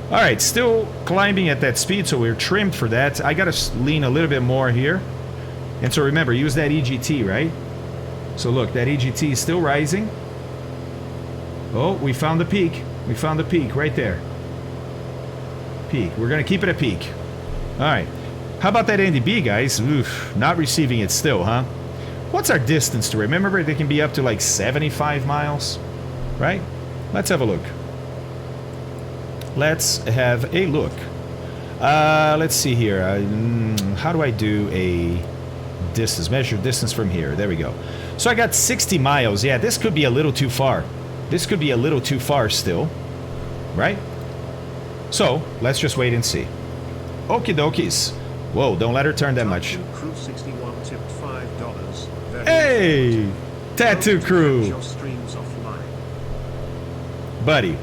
Alright, still climbing at that speed, so we're trimmed for that. I gotta lean a little bit more here. And so remember, use that EGT, right? So look, that EGT is still rising. Oh, we found the peak. We found the peak right there. Peak. We're gonna keep it at peak. Alright. How about that NDB, guys? Oof, not receiving it still, huh? What's our distance to it? Remember, they can be up to like 75 miles, right? Let's have a look. Let's have a look. Let's see here. How do I do a distance? Measure distance from here. There we go. So I got 60 miles. Yeah, this could be a little too far. This could be a little too far still, right? So let's just wait and see. Okie dokies. Whoa, don't let her turn that much. Crew 61 tipped $5. Hey, Tattoo Crew. Your streams offline. Buddy,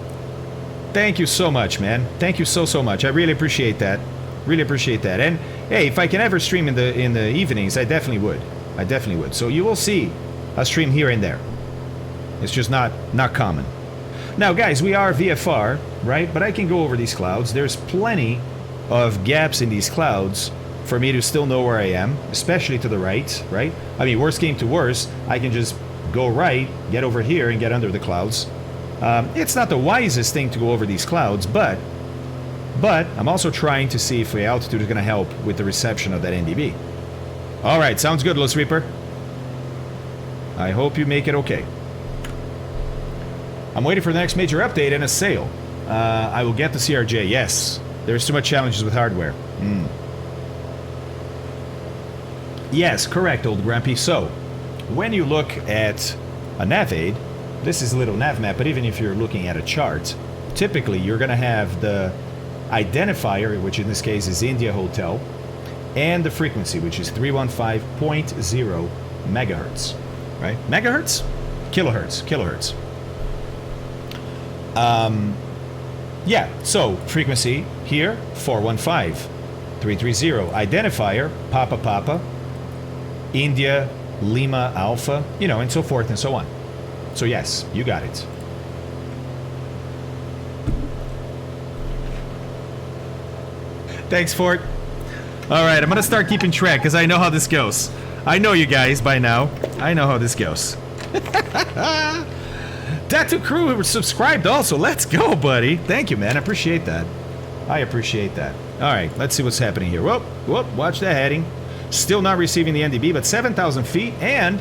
thank you so much, man. Thank you so much. I really appreciate that. Really appreciate that. And hey, if I can ever stream in the evenings, I definitely would. I definitely would. So you will see a stream here and there. It's just not common. Now, guys, we are VFR, right? But I can go over these clouds. There's plenty of gaps in these clouds for me to still know where I am, especially to the right, right? I mean, worst came to worst, I can just go right, get over here, and get under the clouds. It's not the wisest thing to go over these clouds, but I'm also trying to see if the altitude is going to help with the reception of that NDB. All right, sounds good, Los Reaper. I hope you make it okay. I'm waiting for the next major update and a sale. I will get the CRJ, yes. There's too much challenges with hardware. Yes, correct, old Grumpy. So, when you look at a nav aid, this is a little nav map, but even if you're looking at a chart, typically you're going to have the identifier, which in this case is India Hotel, and the frequency, which is 315.0 megahertz, right? Megahertz? Kilohertz. Yeah, so frequency here, 415.330. Identifier, Papa, India, Lima, Alpha, you know, and so forth and so on. So yes, you got it. Thanks, Fort. All right, I'm going to start keeping track because I know how this goes. I know you guys by now. I know how this goes. Tattoo Crew subscribed also. Let's go, buddy. Thank you, man. I appreciate that. I appreciate that. All right, let's see what's happening here. Whoop, watch that heading. Still not receiving the NDB, but 7,000 feet, and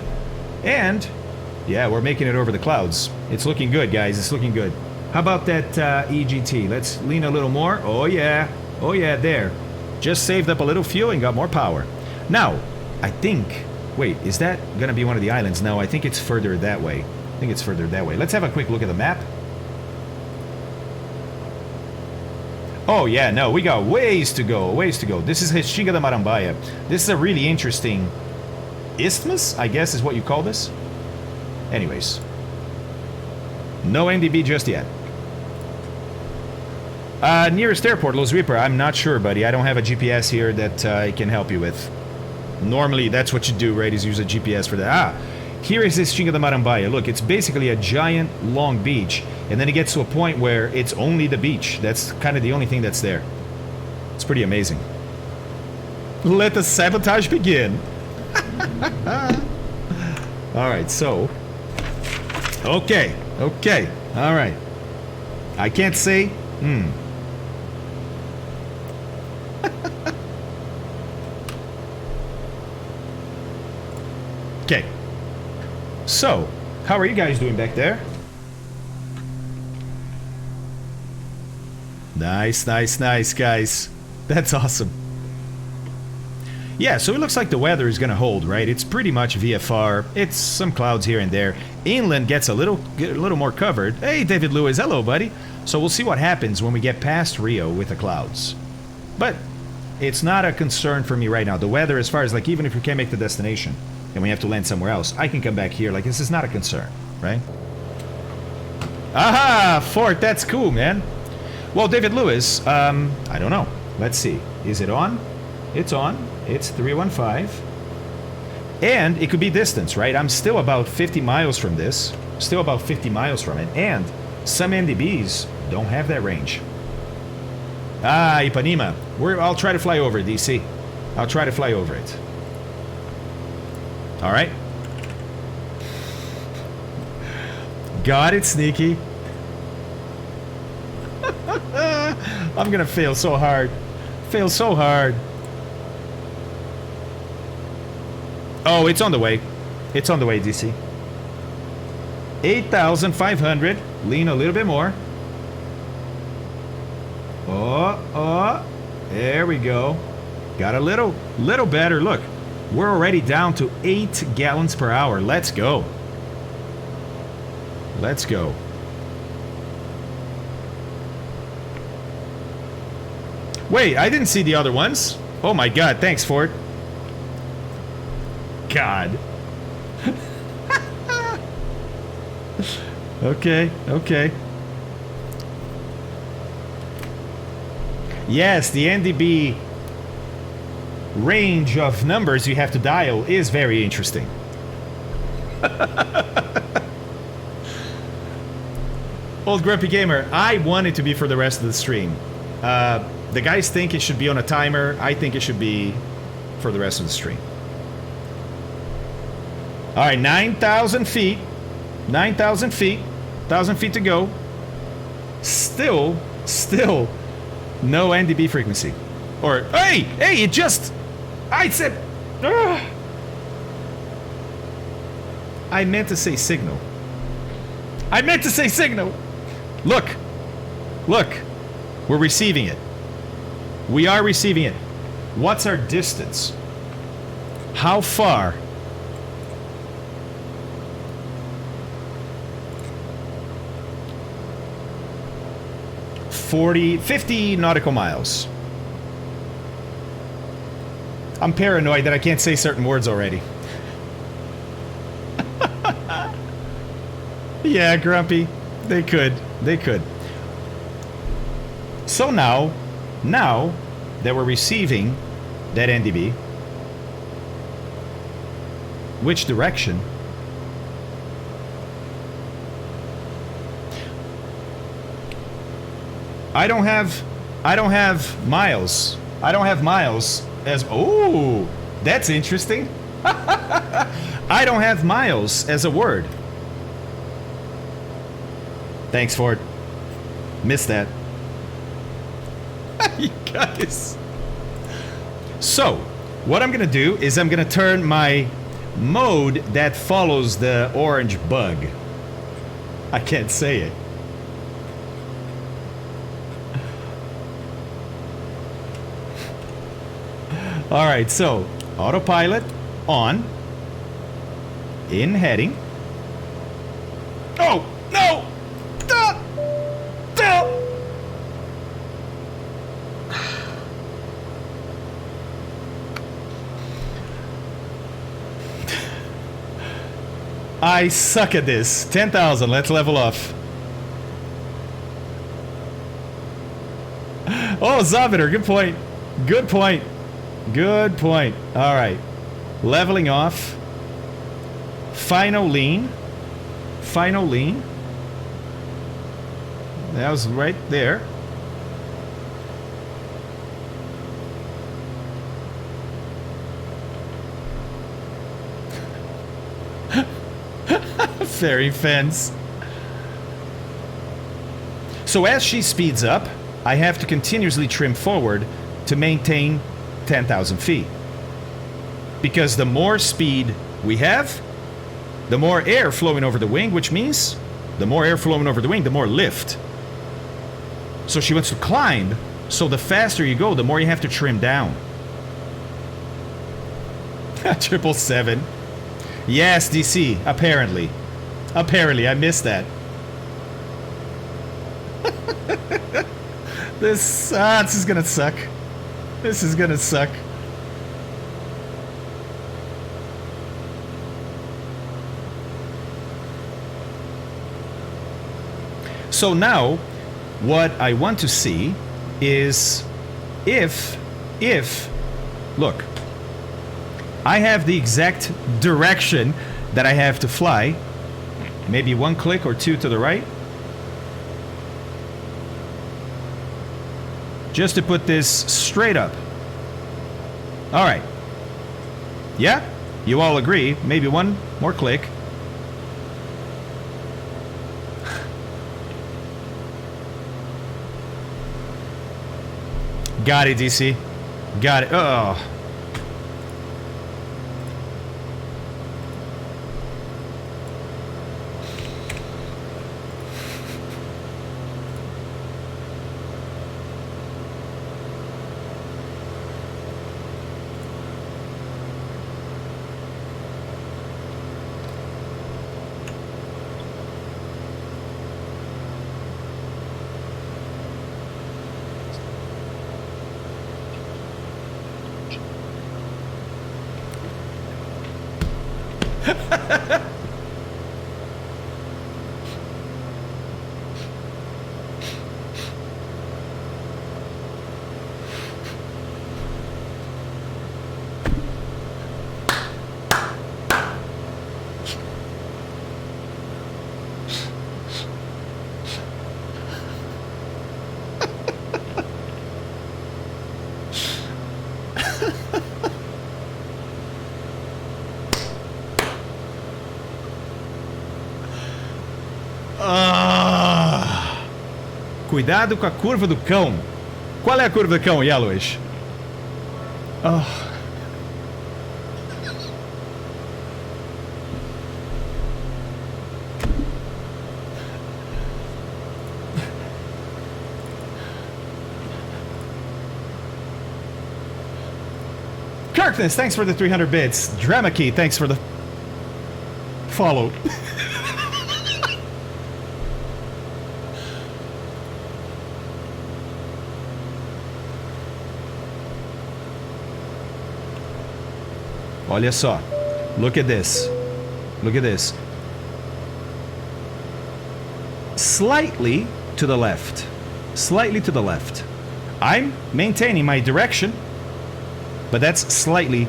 yeah, we're making it over the clouds. It's looking good, guys. It's looking good. How about that EGT? Let's lean a little more. Oh, yeah, there. Just saved up a little fuel and got more power. Now, I think... Wait, is that going to be one of the islands? No, I think it's further that way. Let's have a quick look at the map. Oh, yeah, no, we got ways to go. This is Restinga da Marambaia. This is a really interesting isthmus, I guess is what you call this. Anyways. No NDB just yet. Nearest airport, Los Reaper. I'm not sure, buddy. I don't have a GPS here that I can help you with. Normally, that's what you do, right? Is use a GPS for that. Here is Restinga da Marambaia. Look, it's basically a giant, long beach. And then it gets to a point where it's only the beach. That's kind of the only thing that's there. It's pretty amazing. Let the sabotage begin. All right, so... Okay. All right. I can't say... Okay. So, how are you guys doing back there? Nice, guys. That's awesome. Yeah, so it looks like the weather is gonna hold, right? It's pretty much VFR. It's some clouds here and there. Inland gets a little more covered. Hey, David Lewis, hello, buddy. So we'll see what happens when we get past Rio with the clouds. But it's not a concern for me right now. The weather, as far as like, even if we can't make the destination and we have to land somewhere else, I can come back here. Like, this is not a concern, right? Aha, Fort, that's cool, man. Well, David Lewis, I don't know. Let's see. Is it on? It's on. It's 315. And it could be distance, right? I'm still about 50 miles from this. Still about 50 miles from it. And some NDBs don't have that range. Ah, Ipanema. I'll try to fly over it, DC. I'll try to fly over it. All right. Got it, Sneaky. I'm gonna fail so hard. Fail so hard. Oh, it's on the way. It's on the way, DC. 8,500. Lean a little bit more. Oh, there we go. Got a little better. Look. We're already down to 8 gallons per hour. Let's go. Let's go. Wait, I didn't see the other ones. Oh my god, thanks, Ford. God. Okay, okay. Yes, the NDB range of numbers you have to dial is very interesting. Old Grumpy Gamer, I want it to be for the rest of the stream. The guys think it should be on a timer. I think it should be for the rest of the stream. All right, 9,000 feet. 9,000 feet. 1,000 feet to go. Still no NDB frequency. Or, hey, it just... I said... I meant to say signal. I meant to say signal. Look. We're receiving it. We are receiving it. What's our distance? How far? ...50 nautical miles. I'm paranoid that I can't say certain words already. Yeah, Grumpy. They could. So now that we're receiving that NDB, which direction? I don't have miles. I don't have miles as... Oh, that's interesting. I don't have miles as a word. Thanks, Ford. Missed that. You guys. So, what I'm going to do is I'm going to turn my mode that follows the orange bug. I can't say it. All right, so autopilot on. In heading. Oh, no! I suck at this. 10,000. Let's level off. Oh, Zabiter. Good point. Good point. Good point. All right. Leveling off. Final lean. Final lean. That was right there. Fairy fence. So as she speeds up, I have to continuously trim forward to maintain 10,000 feet. Because the more speed we have, the more air flowing over the wing, which means the more air flowing over the wing, the more lift. So she wants to climb, so the faster you go, the more you have to trim down. 777. Yes, DC, apparently. Apparently, I missed that. This is gonna suck. This is gonna suck. So now, what I want to see is if, look, I have the exact direction that I have to fly. Maybe one click or two to the right. Just to put this straight up. All right. Yeah? You all agree. Maybe one more click. Got it, DC. Got it. Oh. Cuidado com a curva do cão. Qual é a curva do cão, Yellowish? Kirkness, thanks for the 300 bits. Dramaki, thanks for the follow. Olha só. Look at this. Look at this. Slightly to the left. Slightly to the left. I'm maintaining my direction, but that's slightly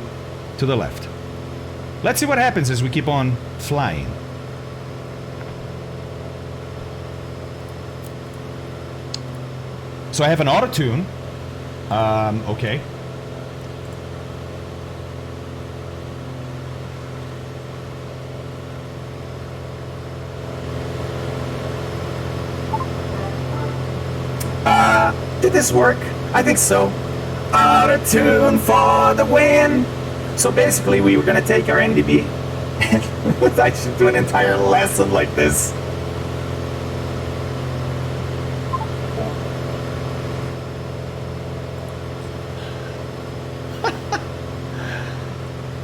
to the left. Let's see what happens as we keep on flying. So I have an auto tune. Okay. Did this work? I think so. Auto-tune for the win! So basically we were gonna take our NDB and I should do an entire lesson like this.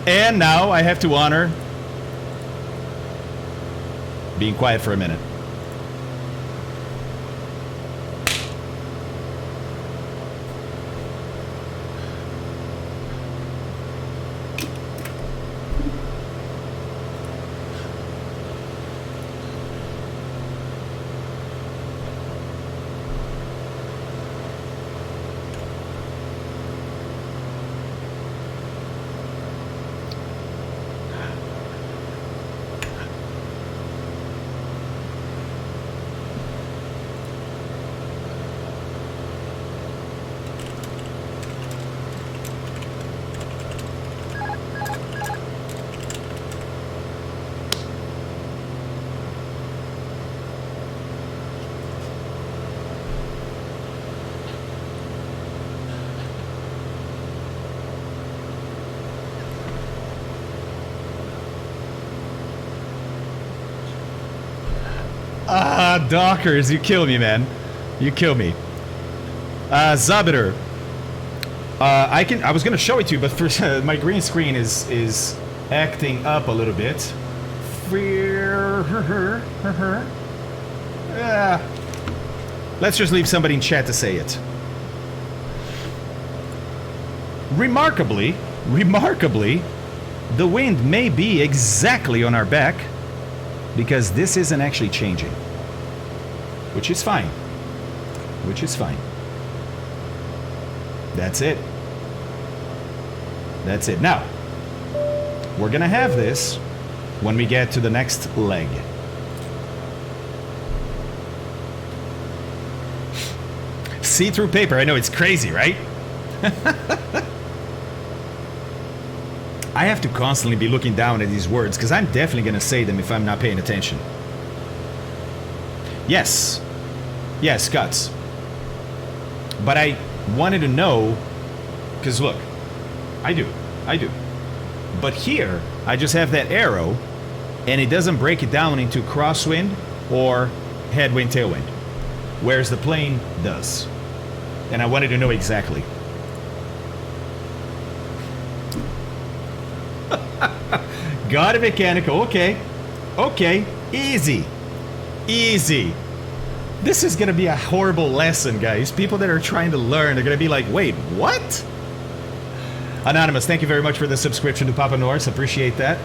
And now I have to honor being quiet for a minute. Dockers, you kill me, man. You kill me. Zabiter. I was gonna show it to you, but first, my green screen is acting up a little bit. Let's just leave somebody in chat to say it. Remarkably, the wind may be exactly on our back because this isn't actually changing. Which is fine. Which is fine. That's it. That's it. Now, we're gonna have this when we get to the next leg. See-through paper. I know, it's crazy, right? I have to constantly be looking down at these words because I'm definitely gonna say them if I'm not paying attention. Yes. Yes, Guts. But I wanted to know, because look, I do. But here, I just have that arrow, and it doesn't break it down into crosswind or headwind, tailwind, whereas the plane does. And I wanted to know exactly. Got a mechanical, okay. Okay, easy. Easy. This is gonna be a horrible lesson, guys. People that are trying to learn are gonna be like, wait, what? Anonymous, thank you very much for the subscription to Papa Norris. Appreciate that.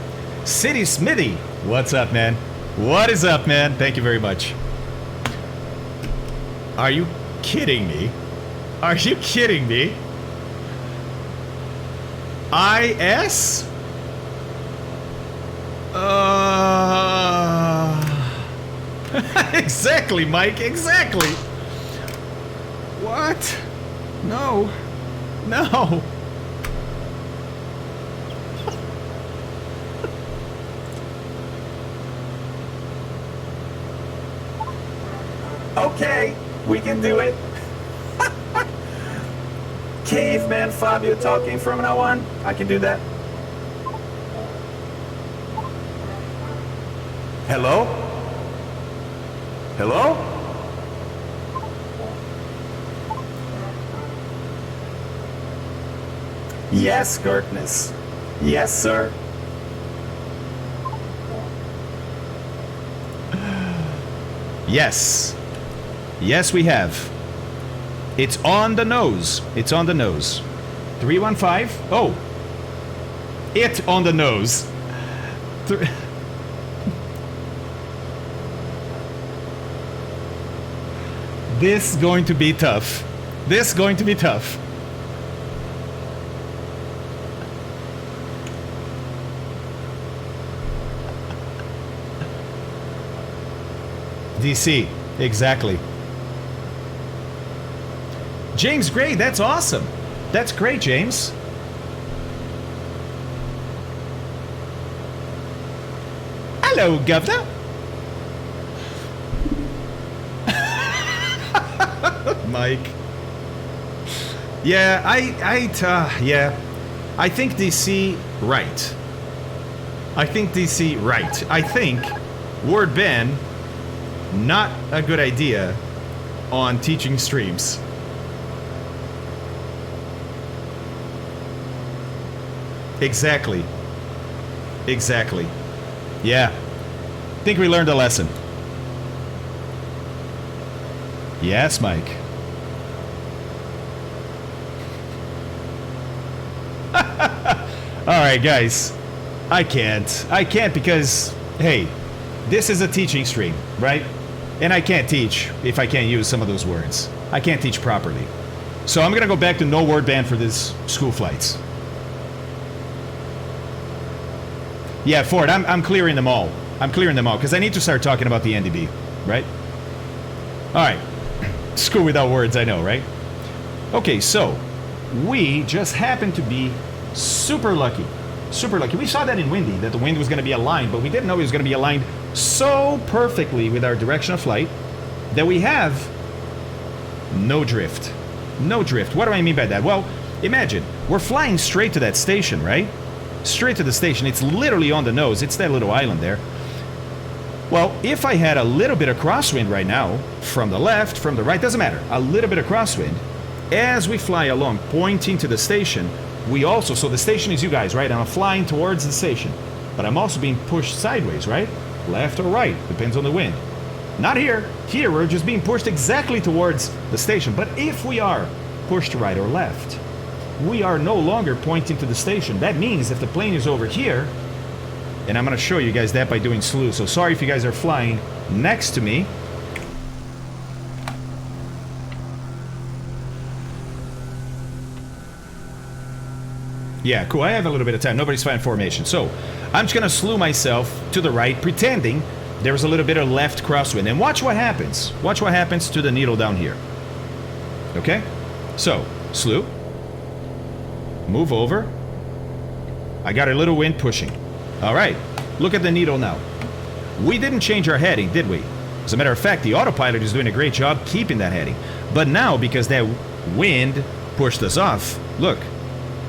City Smithy, what's up, man? What is up, man? Thank you very much. Are you kidding me? Are you kidding me? IS? Exactly, Mike, exactly. What? No. No. Okay, we can do it. Caveman Fabio talking from now on. I can do that. Hello? Hello? Yes, Gertness. Yes, sir. Yes. Yes, we have. It's on the nose. It's on the nose. 315. Oh. It on the nose. This going to be tough. This going to be tough. DC, exactly. James Gray, that's awesome. That's great, James. Hello, Governor. Mike. Yeah, I think DC right. I think DC right. I think word ban, not a good idea on teaching streams. Exactly. Exactly. Yeah. Think we learned a lesson. Yes, Mike. All right, guys. I can't because, hey, this is a teaching stream, right? And I can't teach if I can't use some of those words. I can't teach properly. So I'm going to go back to no word ban for this school flights. Yeah, Ford, I'm clearing them all. I'm clearing them all because I need to start talking about the NDB, right? All right. School without words, I know, right? Okay, so we just happen to be super lucky. Super lucky. We saw that in Windy, that the wind was going to be aligned, but we didn't know it was going to be aligned so perfectly with our direction of flight that we have no drift. No drift. What do I mean by that? Well, imagine, we're flying straight to that station, right? Straight to the station. It's literally on the nose. It's that little island there. Well, if I had a little bit of crosswind right now, from the left, from the right, doesn't matter, a little bit of crosswind, as we fly along, pointing to the station, we also, so the station is you guys, right? I'm flying towards the station, but I'm also being pushed sideways, right? Left or right, depends on the wind. Not here. Here, we're just being pushed exactly towards the station. But if we are pushed right or left, we are no longer pointing to the station. That means if the plane is over here, and I'm going to show you guys that by doing slew. So sorry if you guys are flying next to me. Yeah, cool. I have a little bit of time. Nobody's flying formation. So I'm just going to slew myself to the right, pretending there's a little bit of left crosswind. And watch what happens. Watch what happens to the needle down here. Okay? So, slew. Move over. I got a little wind pushing. All right, look at the needle now. We didn't change our heading, did we? As a matter of fact, the autopilot is doing a great job keeping that heading. But now, because that wind pushed us off, look.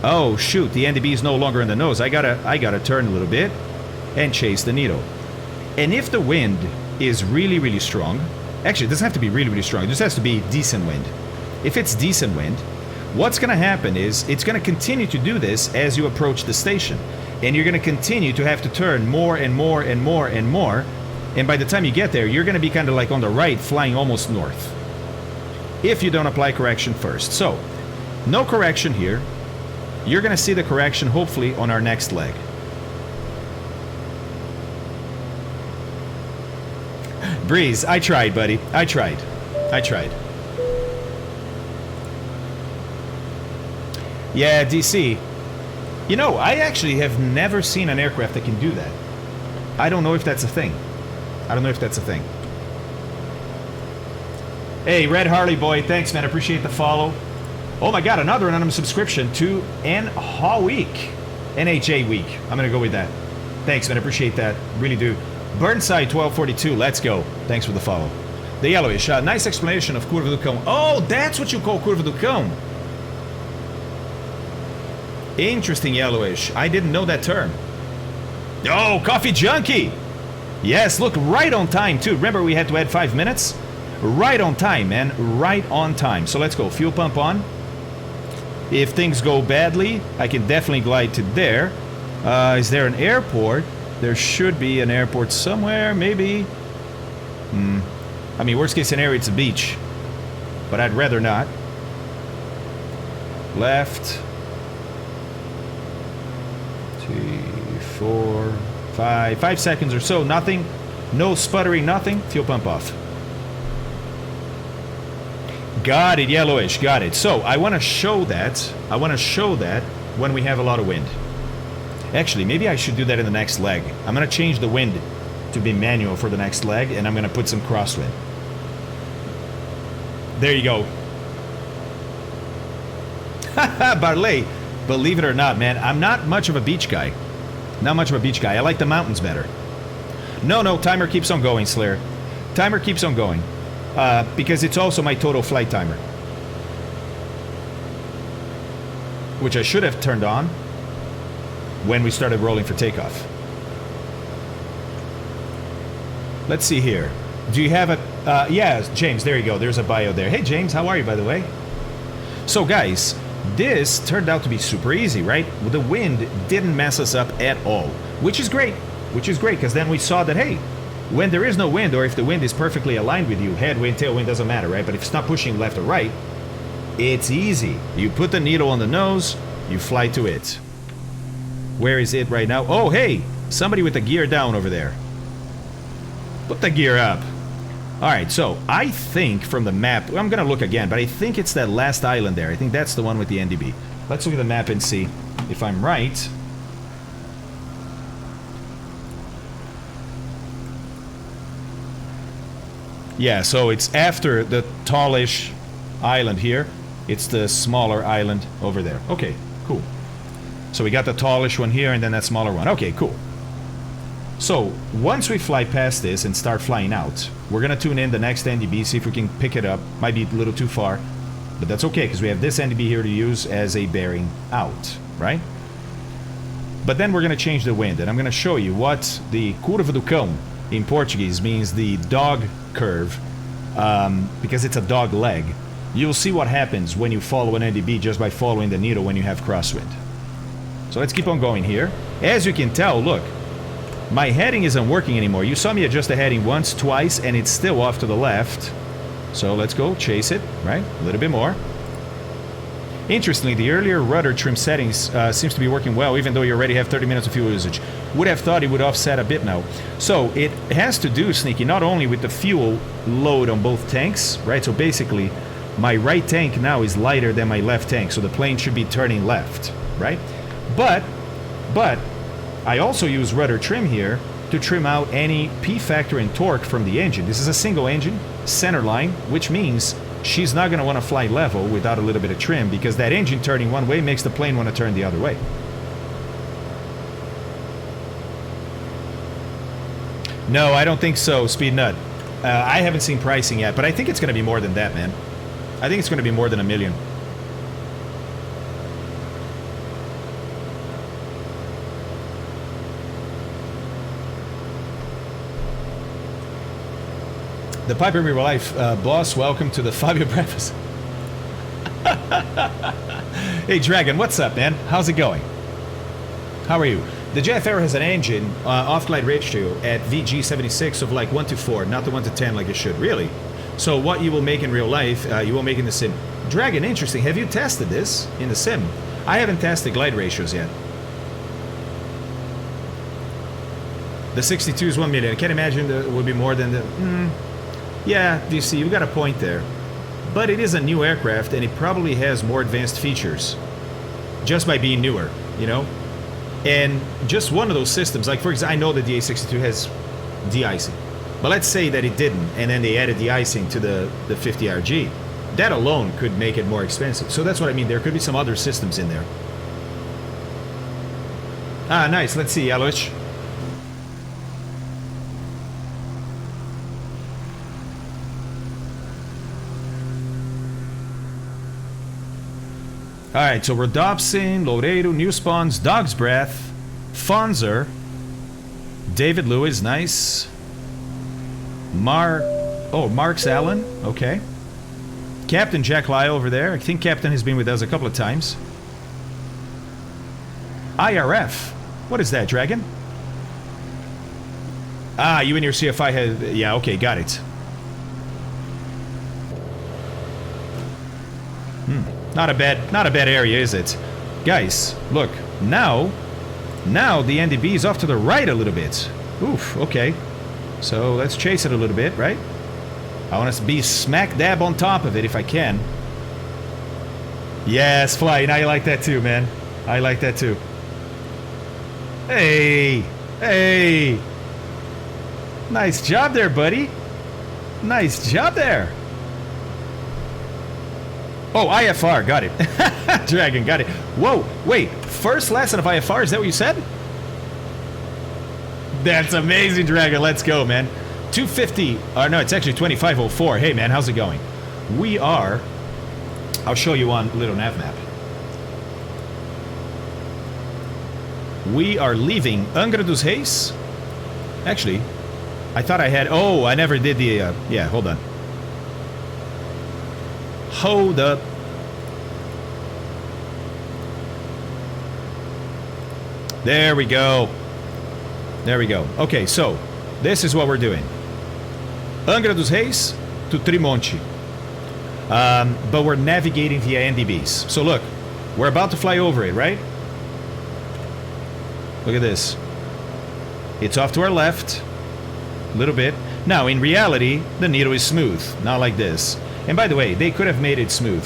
Oh, shoot, the NDB is no longer in the nose. I gotta turn a little bit and chase the needle. And if the wind is really, really strong, actually, it doesn't have to be really, really strong. It just has to be decent wind. If it's decent wind, what's going to happen is it's going to continue to do this as you approach the station. And you're going to continue to have to turn more and more and more and more. And by the time you get there, you're going to be kind of like on the right, flying almost north. If you don't apply correction first. So, no correction here. You're going to see the correction, hopefully, on our next leg. Breeze, I tried, buddy. I tried. Yeah, DC. You know, I actually have never seen an aircraft that can do that. I don't know if that's a thing. Hey, Red Harley boy, thanks, man. I appreciate the follow. Oh my God, another anonymous subscription to NHA Week. NHA Week. I'm going to go with that. Thanks, man. I appreciate that. Really do. Burnside 1242. Let's go. Thanks for the follow. The Yellowish. Nice explanation of Curva do Cão. Oh, that's what you call Curva do Cão. Interesting, Yellowish. I didn't know that term. Oh, Coffee Junkie. Yes, look, right on time, too. Remember, we had to add 5 minutes? Right on time, man. Right on time. So let's go. Fuel pump on. If things go badly, I can definitely glide to there. Is there an airport? There should be an airport somewhere, maybe. I mean, worst case scenario, it's a beach. But I'd rather not. Left. 3, 4, 5. 5 seconds or so. Nothing. No sputtering, nothing. Fuel pump off. Got it, Yellowish. Got it. So, I want to show that. When we have a lot of wind. Actually, maybe I should do that in the next leg. I'm going to change the wind to be manual for the next leg, and I'm going to put some crosswind. There you go. Haha, Barley. Believe it or not, man, I'm not much of a beach guy. I like the mountains better. No, timer keeps on going, Slayer. Timer keeps on going. Because it's also my total flight timer. Which I should have turned on when we started rolling for takeoff. Let's see here. Do you have a... yeah, James, there you go. There's a bio there. Hey, James, how are you, by the way? So, guys, this turned out to be super easy, right? The wind didn't mess us up at all. Which is great, because then we saw that, hey, when there is no wind, or if the wind is perfectly aligned with you, headwind, tailwind, doesn't matter, right? But if it's not pushing left or right, it's easy. You put the needle on the nose, you fly to it. Where is it right now? Oh, hey, somebody with the gear down over there. Put the gear up. All right, so I think from the map, I'm going to look again, but I think it's that last island there. I think that's the one with the NDB. Let's look at the map and see if I'm right. Yeah, so it's after the tallish island here. It's the smaller island over there. Okay, cool. So we got the tallish one here and then that smaller one. Okay, cool. So once we fly past this and start flying out, we're going to tune in the next NDB, see if we can pick it up. Might be a little too far, but that's okay because we have this NDB here to use as a bearing out, right? But then we're going to change the wind, and I'm going to show you what the Curva do Cão in Portuguese means, the dog curve, because it's a dog leg. You'll see what happens when you follow an NDB just by following the needle when you have crosswind. So let's keep on going here. As you can tell, look, my heading isn't working anymore. You saw me adjust the heading once, twice, and it's still off to the left. So let's go chase it, right? A little bit more. Interestingly, the earlier rudder trim settings seems to be working well, even though you already have 30 minutes of fuel usage. Would have thought it would offset a bit now. So it has to do, Sneaky, not only with the fuel load on both tanks, right? So basically, my right tank now is lighter than my left tank, so the plane should be turning left, right? But I also use rudder trim here to trim out any P factor and torque from the engine. This is a single engine, center line, which means she's not going to want to fly level without a little bit of trim, because that engine turning one way makes the plane want to turn the other way. No, I don't think so, Speed Nut. I haven't seen pricing yet, but I think it's going to be more than that, man. I think it's going to be more than $1 million. The Piper in Real Life, boss, welcome to the Fabio Breakfast. Hey, Dragon, what's up, man? How's it going? How are you? The Jet Aero has an engine, off-glide ratio at VG76 of like 1:4, not the 1:10 like it should. Really? So what you will make in real life, you will make in the sim. Dragon, interesting. Have you tested this in the sim? I haven't tested glide ratios yet. The 62 is 1 million. I can't imagine that it would be more than the... yeah, you see, you got a point there. But it is a new aircraft, and it probably has more advanced features. Just by being newer, you know? And just one of those systems, like for example, I know that the A62 has de-icing. But let's say that it didn't, and then they added de-icing to the 50RG. That alone could make it more expensive. So that's what I mean. There could be some other systems in there. Ah, nice. Let's see, Alois. Alright, so we're Dobson, Laredo, New Spawns, Dog's Breath, Fonzer, David Lewis, nice. Marks Allen, okay. Captain Jack Lyle over there. I think Captain has been with us a couple of times. IRF. What is that, Dragon? Ah, you and your CFI had... Yeah, okay, got it. Not a bad area, is it? Guys, look. Now the NDB is off to the right a little bit. Oof, okay. So let's chase it a little bit, right? I want us to be smack dab on top of it if I can. Yes, Flight. I like that too, man. I like that too. Hey! Hey! Nice job there, buddy. Nice job there. Oh, IFR. Got it. Dragon, got it. Whoa, wait. First lesson of IFR, is that what you said? That's amazing, Dragon. Let's go, man. 250. No, it's actually 2504. Hey, man, how's it going? We are... I'll show you on little nav map. We are leaving Angra dos Reis. Actually, I thought I had... Oh, I never did the... yeah, hold on. Hold up. There we go. There we go. Okay, so this is what we're doing. Angra dos Reis to Trimonte. But we're navigating via NDBs. So look, we're about to fly over it, right? Look at this. It's off to our left. A little bit. Now, in reality, the needle is smooth. Not like this. And by the way, they could have made it smooth.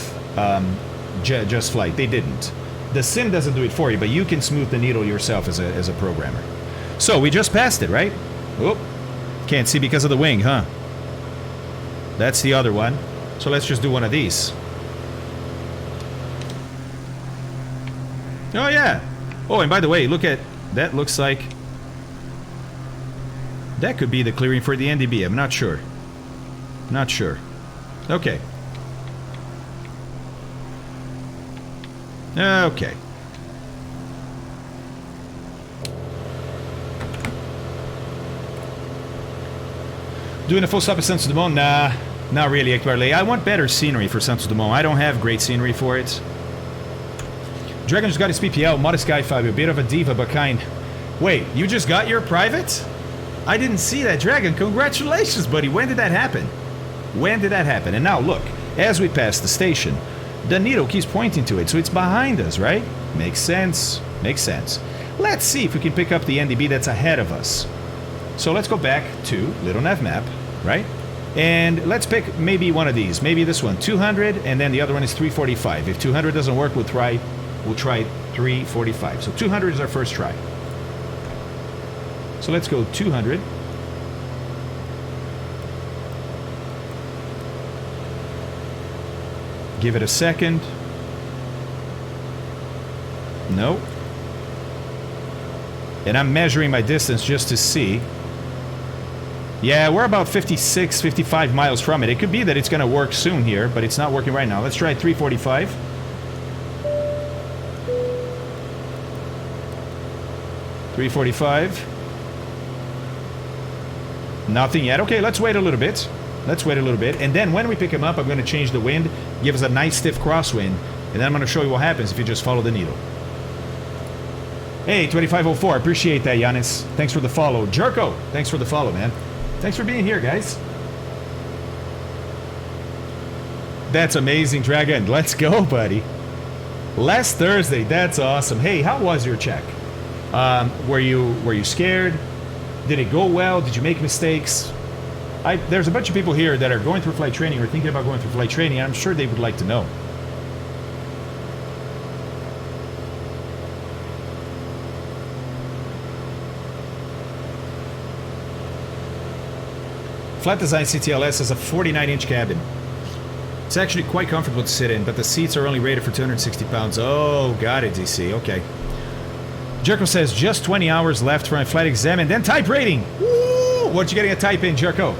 Just Flight. They didn't. The sim doesn't do it for you, but you can smooth the needle yourself as a programmer. So, we just passed it, right? Oh, can't see because of the wing, huh? That's the other one. So let's just do one of these. Oh, yeah. Oh, and by the way, look at... That looks like... That could be the clearing for the NDB. I'm not sure. Not sure. Okay. Okay. Doing a full stop at Santos Dumont? Nah, not really, Ekbarley. I want better scenery for Santos Dumont. I don't have great scenery for it. Dragon just got his PPL. Modest guy, Fabio. Bit of a diva, but kind. Wait, you just got your private? I didn't see that, Dragon. Congratulations, buddy. When did that happen? When did that happen? And now, look. As we pass the station, the needle keeps pointing to it, so it's behind us, right? Makes sense. Makes sense. Let's see if we can pick up the NDB that's ahead of us. So let's go back to Little Nav Map, right? And let's pick maybe one of these. Maybe this one, 200, and then the other one is 345. If 200 doesn't work, we'll try 345. So 200 is our first try. So let's go 200. Give it a second. No. And I'm measuring my distance just to see. Yeah, we're about 56, 55 miles from it. It could be that it's going to work soon here, but it's not working right now. Let's try 345. Nothing yet. Okay, let's wait a little bit. Let's wait a little bit. And then when we pick him up, I'm going to change the wind, give us a nice stiff crosswind, and then I'm going to show you what happens if you just follow the needle. Hey, 2504. Appreciate that, Giannis. Thanks for the follow. Jerko, thanks for the follow, man. Thanks for being here, guys. That's amazing, Dragon. Let's go, buddy. Last Thursday. That's awesome. Hey, how was your check? Were you scared? Did it go well? Did you make mistakes? There's a bunch of people here that are going through flight training or thinking about going through flight training. I'm sure they would like to know. Flat Design CTLS has a 49-inch cabin. It's actually quite comfortable to sit in, but the seats are only rated for 260 pounds. Oh, got it, DC. Okay. Jerko says, just 20 hours left for my flight exam and then type rating. Woo! What you getting a type in, Jerko?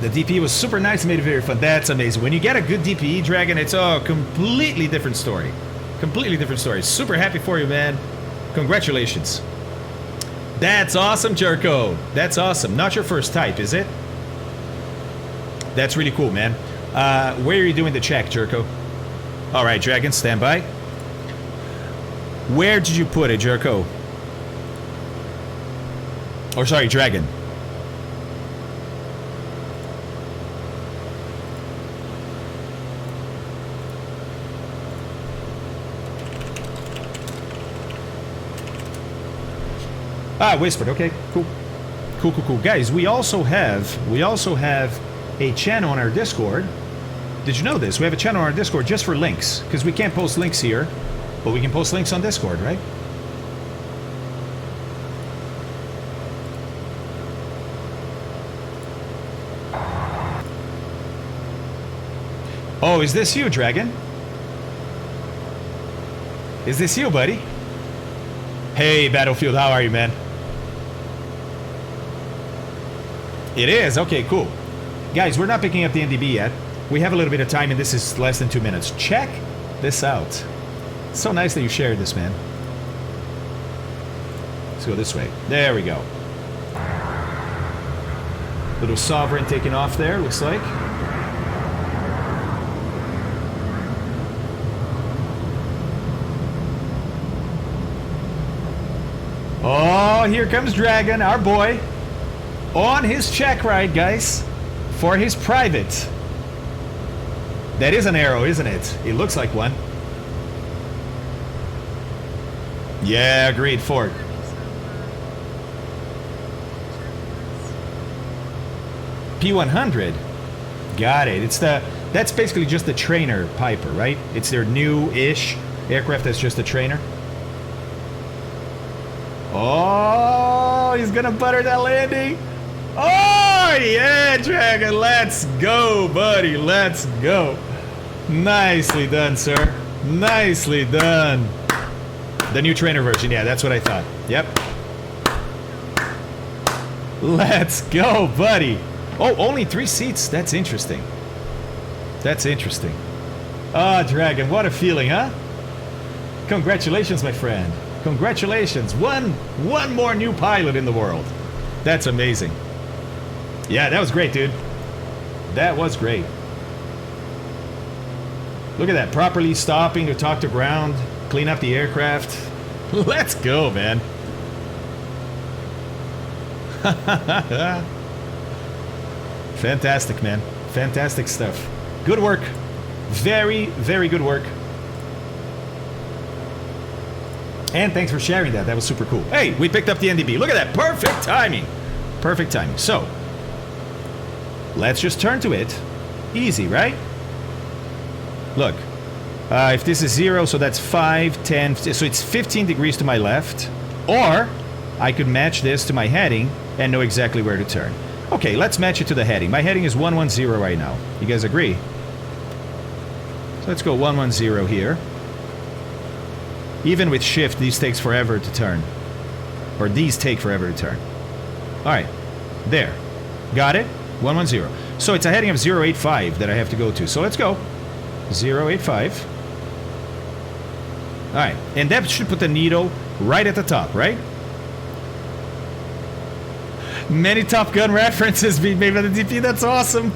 The DPE was super nice, made it very fun. That's amazing. When you get a good DPE, Dragon, it's a completely different story. Completely different story. Super happy for you, man. Congratulations. That's awesome, Jerko. That's awesome. Not your first type, is it? That's really cool, man. Where are you doing the check, Jerko? All right, Dragon, stand by. Where did you put it, Jerko? Or sorry, Dragon. Ah, whispered. Okay, cool. Cool, cool, cool. Guys, we also have a channel on our Discord. Did you know this? We have a channel on our Discord just for links, because we can't post links here, but we can post links on Discord, right? Oh, is this you, Dragon? Is this you, buddy? Hey, Battlefield, how are you, man? It is? Okay, cool. Guys, we're not picking up the NDB yet. We have a little bit of time, and this is less than 2 minutes. Check this out. So nice that you shared this, man. Let's go this way. There we go. Little Sovereign taking off there, looks like. Oh, here comes Dragon, our boy. On his check ride, guys. For his private. That is an arrow, isn't it? It looks like one. Yeah, agreed, Ford. P100. Got it. That's basically just the trainer Piper, right? It's their new-ish aircraft that's just a trainer. Oh, he's gonna butter that landing. Oh, yeah, Dragon. Let's go, buddy. Let's go. Nicely done, sir. Nicely done. The new trainer version. Yeah, that's what I thought. Yep. Let's go, buddy. Oh, only 3 seats. That's interesting. That's interesting. Ah, Dragon, what a feeling, huh? Congratulations, my friend. Congratulations. One more new pilot in the world. That's amazing. Yeah, that was great, dude. That was great. Look at that. Properly stopping to talk to ground, clean up the aircraft. Let's go, man. Fantastic, man. Fantastic stuff. Good work. Very, very good work. And thanks for sharing that. That was super cool. Hey, we picked up the NDB. Look at that. Perfect timing. Perfect timing. So, let's just turn to it. Easy, right? Look. If this is 0, so that's 5, 10, so it's 15 degrees to my left. Or, I could match this to my heading and know exactly where to turn. Okay, let's match it to the heading. My heading is 110 right now. You guys agree? So let's go 110 here. Even with shift, these takes forever to turn. Or these take forever to turn. Alright. There. Got it? 110. So it's a heading of 085 that I have to go to. So let's go. 085. Alright. And that should put the needle right at the top, right? Many Top Gun references being made by the DP. That's awesome.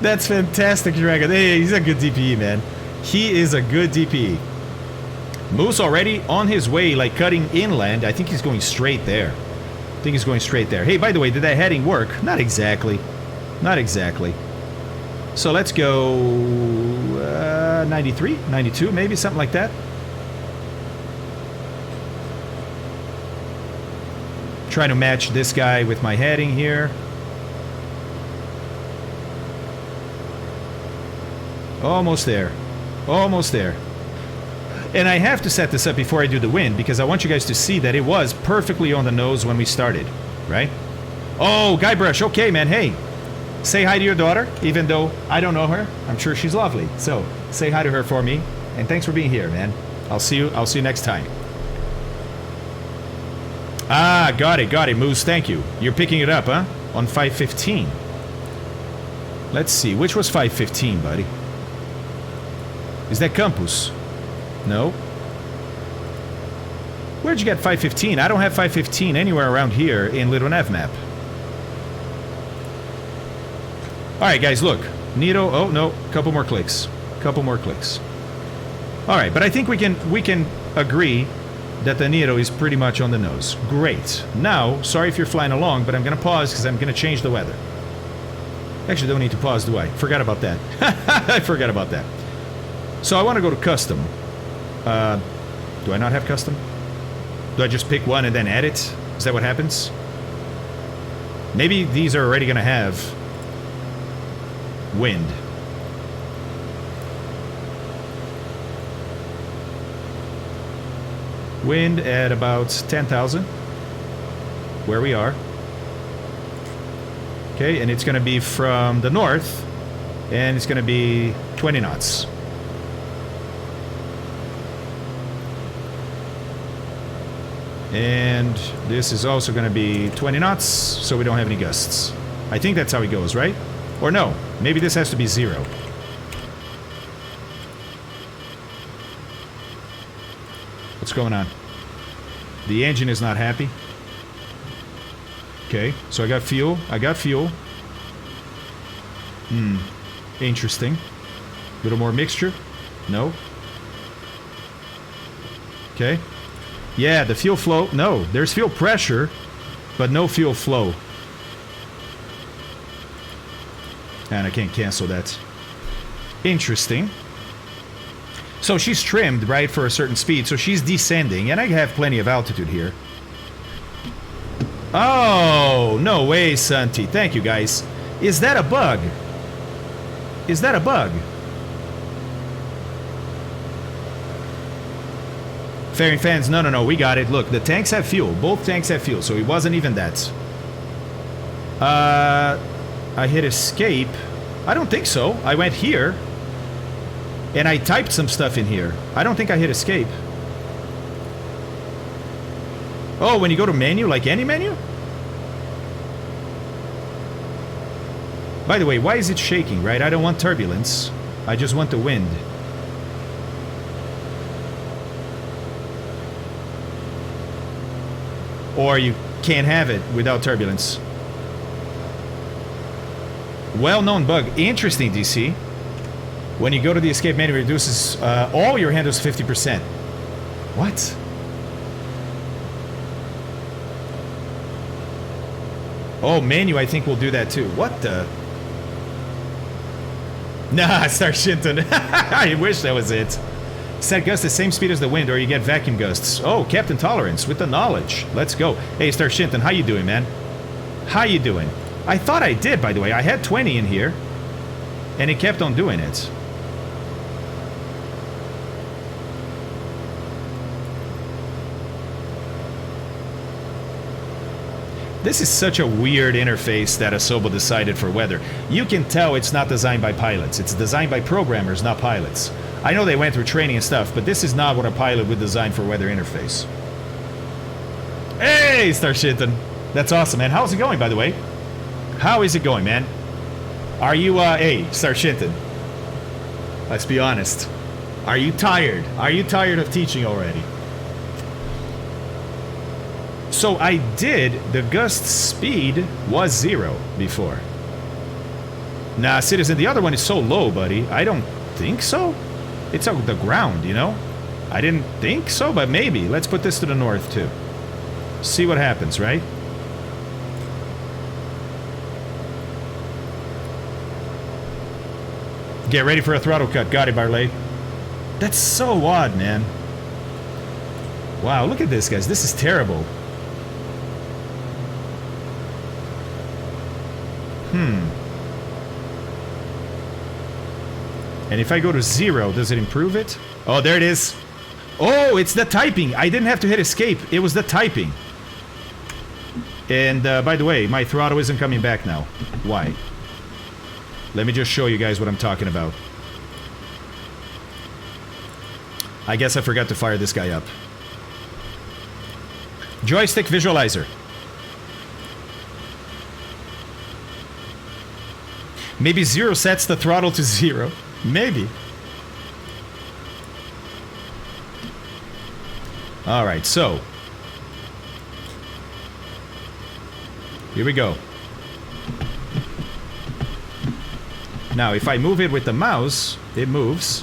That's fantastic, Dragon. Hey, he's a good DPE, man. He is a good DPE. Moose already on his way, like cutting inland. I think he's going straight there. I think he's going straight there. Hey, by the way, did that heading work? Not exactly. Not exactly. So let's go 93, 92, maybe something like that. Trying to match this guy with my heading here. Almost there. Almost there. And I have to set this up before I do the wind because I want you guys to see that it was perfectly on the nose when we started, right? Oh, Guybrush, okay, man, hey. Say hi to your daughter, even though I don't know her. I'm sure she's lovely. So, say hi to her for me. And thanks for being here, man. I'll see you next time. Ah, got it, Moose, thank you. You're picking it up, huh? On 515. Let's see, which was 515, buddy? Is that Campus? No. Where'd you get 515? I don't have 515 anywhere around here in Little Nav map. Alright, guys, look. Nito, oh, no, couple more clicks. Couple more clicks. Alright, but I think we can agree that the Nito is pretty much on the nose. Great. Now, sorry if you're flying along, but I'm going to pause because I'm going to change the weather. Actually, don't need to pause, do I? Forgot about that. I forgot about that. So I want to go to custom. Do I not have custom? Do I just pick one and then add it? Is that what happens? Maybe these are already going to have wind. Wind at about 10,000. Where we are. Okay, and it's going to be from the north. And it's going to be 20 knots. And this is also going to be 20 knots, so we don't have any gusts. I think that's how it goes, right? Or no, maybe this has to be 0. What's going on? The engine is not happy. Okay, so I got fuel. Interesting. A little more mixture? No. Okay. Yeah, the fuel flow. No, there's fuel pressure, but no fuel flow. And I can't cancel that. Interesting. So she's trimmed, right, for a certain speed. So she's descending, and I have plenty of altitude here. Oh, no way, Santi. Thank you, guys. Is that a bug? Is that a bug? Fairing fans, no, we got it. Look, the tanks have fuel. Both tanks have fuel, so it wasn't even that. I hit escape. I don't think so. I went here, and I typed some stuff in here. I don't think I hit escape. Oh, when you go to menu, like any menu? By the way, why is it shaking, right? I don't want turbulence. I just want the wind. Or you can't have it without turbulence. Well-known bug. Interesting, DC. When you go to the escape menu, it reduces all your handles 50%. What? Oh, menu, I think will do that too. What the? Nah, Star Shinton. I wish that was it. Set gust the same speed as the wind, or you get vacuum gusts. Oh, Captain Tolerance with the knowledge. Let's go. Hey, Star Shinton, how you doing, man? How you doing? I thought I did, by the way. I had 20 in here, and it kept on doing it. This is such a weird interface that Asobo decided for weather. You can tell it's not designed by pilots. It's designed by programmers, not pilots. I know they went through training and stuff, but this is not what a pilot would design for weather interface. Hey, Star Shinton. That's awesome, man. How's it going, by the way? How is it going, man? Are you, hey, Star Shinton. Let's be honest. Are you tired? Are you tired of teaching already? So I did, the gust speed was 0 before. Nah, Citizen, the other one is so low, buddy. I don't think so. It's on the ground, you know? I didn't think so, but maybe. Let's put this to the north, too. See what happens, right? Get ready for a throttle cut. Got it, Barley. That's so odd, man. Wow, look at this, guys. This is terrible. And if I go to 0, does it improve it? Oh, there it is. Oh, it's the typing. I didn't have to hit escape. It was the typing. And by the way, my throttle isn't coming back now. Why? Let me just show you guys what I'm talking about. I guess I forgot to fire this guy up. Joystick visualizer. Maybe 0 sets the throttle to 0. Maybe. Alright, so. Here we go. Now, if I move it with the mouse, it moves.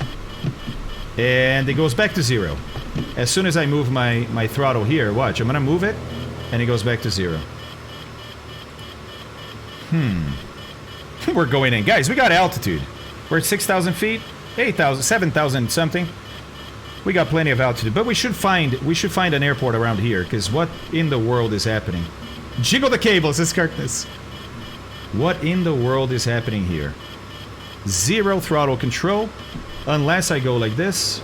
And it goes back to 0. As soon as I move my throttle here, watch, I'm gonna move it, and it goes back to 0. We're going in. Guys, we got altitude. We're at 6,000 feet, 8,000, 7,000 something. We got plenty of altitude, but we should find an airport around here, because what in the world is happening? Jiggle the cables, says Kirkness. What in the world is happening here? 0 throttle control, unless I go like this.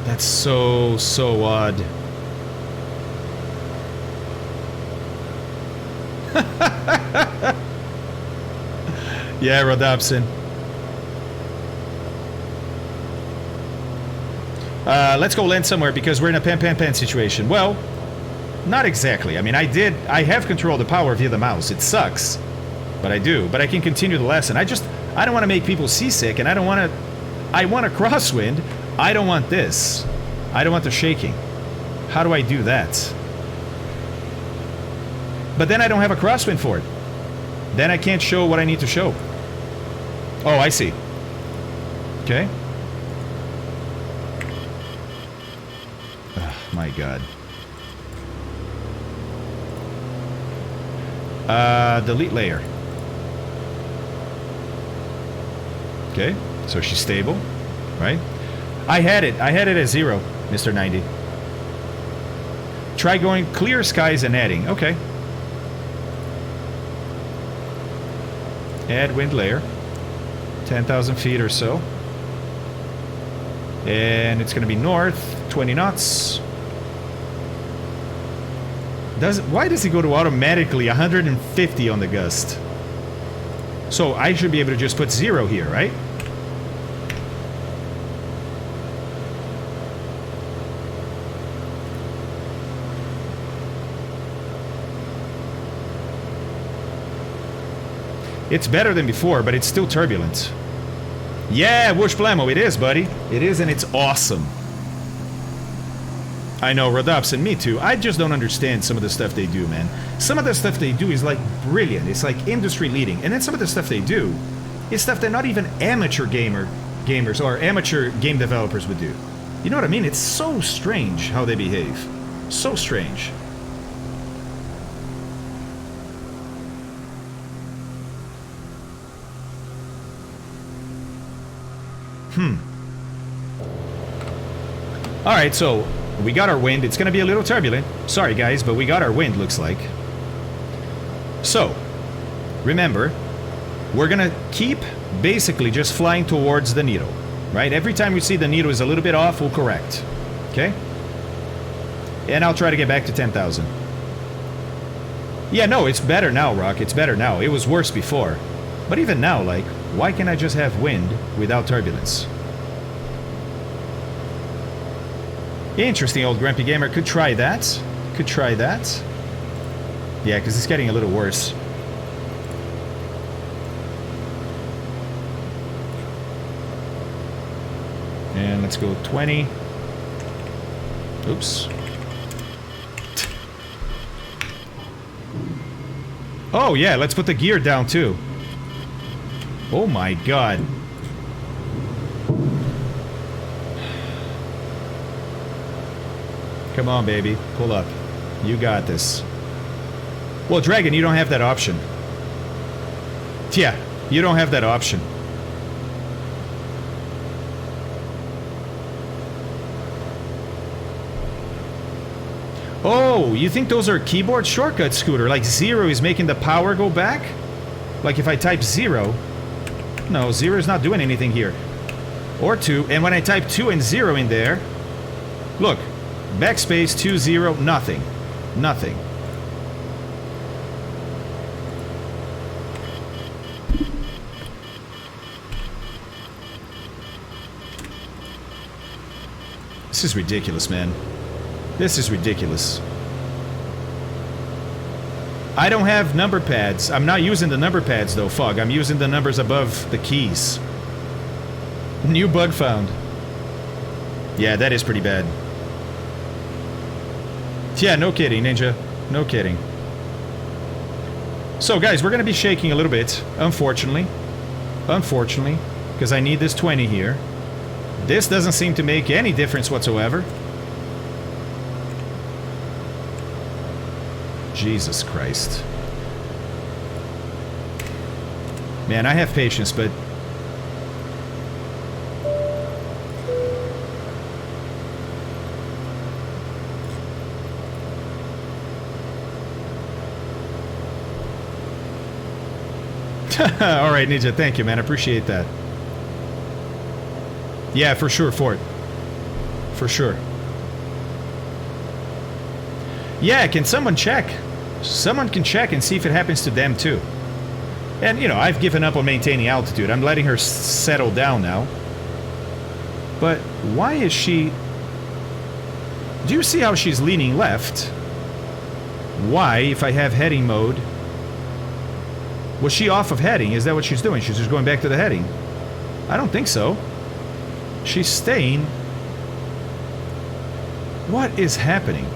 That's so odd. Yeah, Rodobson. Let's go land somewhere because we're in a pan situation. Well, not exactly. I mean, I have control of the power via the mouse. It sucks, but I do. But I can continue the lesson. I don't want to make people seasick, and I want a crosswind. I don't want this. I don't want the shaking. How do I do that? But then I don't have a crosswind for it. Then I can't show what I need to show. Oh, I see. Okay. Oh, my God. Delete layer. Okay, so she's stable, right? I had it at 0, Mr. 90. Try going clear skies and adding. Okay. Add wind layer. 10,000 feet or so. And it's going to be north, 20 knots. Why does it go to automatically 150 on the gust? So I should be able to just put 0 here, right? It's better than before, but it's still turbulent. Yeah, Whoosh Blamo, it is, buddy. It is, and it's awesome. I know, Rodobson, me too. I just don't understand some of the stuff they do, man. Some of the stuff they do is, like, brilliant. It's, like, industry-leading. And then some of the stuff they do is stuff that not even amateur gamers or amateur game developers would do. You know what I mean? It's so strange how they behave. So strange. Alright, so we got our wind. It's going to be a little turbulent. Sorry, guys, but we got our wind, looks like. So, remember, we're going to keep basically just flying towards the needle, right? Every time we see the needle is a little bit off, we'll correct. Okay? And I'll try to get back to 10,000. Yeah, no, it's better now, Rock. It's better now. It was worse before. But even now, like, why can't I just have wind without turbulence? Interesting, old grumpy gamer. Could try that. Could try that. Yeah, because it's getting a little worse. And let's go 20. Oops. Oh, yeah, let's put the gear down, too. Oh, my God. Come on, baby. Pull up. You got this. Well, Dragon, you don't have that option. Yeah, you don't have that option. Oh, Oh, you think those are keyboard shortcuts, Scooter? Like 0 is making the power go back? Like if I type 0... No, 0 is not doing anything here. Or 2, and when I type 2 and 0 in there... Look, backspace, 2, 0, nothing. Nothing. This is ridiculous, man. This is ridiculous. I don't have number pads. I'm not using the number pads though, Fog. I'm using the numbers above the keys. New bug found. Yeah, that is pretty bad. Yeah, no kidding, Ninja. No kidding. So, guys, we're going to be shaking a little bit, unfortunately. Unfortunately, because I need this 20 here. This doesn't seem to make any difference whatsoever. Jesus Christ. Man, I have patience, but... Alright, Ninja, thank you, man. I appreciate that. Yeah, for sure, Fort. For sure. Yeah, can someone check? Someone can check and see if it happens to them too. And, you know, I've given up on maintaining altitude. I'm letting her settle down now. But why is she... Do you see how she's leaning left? Why, if I have heading mode... Was she off of heading? Is that what she's doing? She's just going back to the heading? I don't think so. She's staying. What is happening?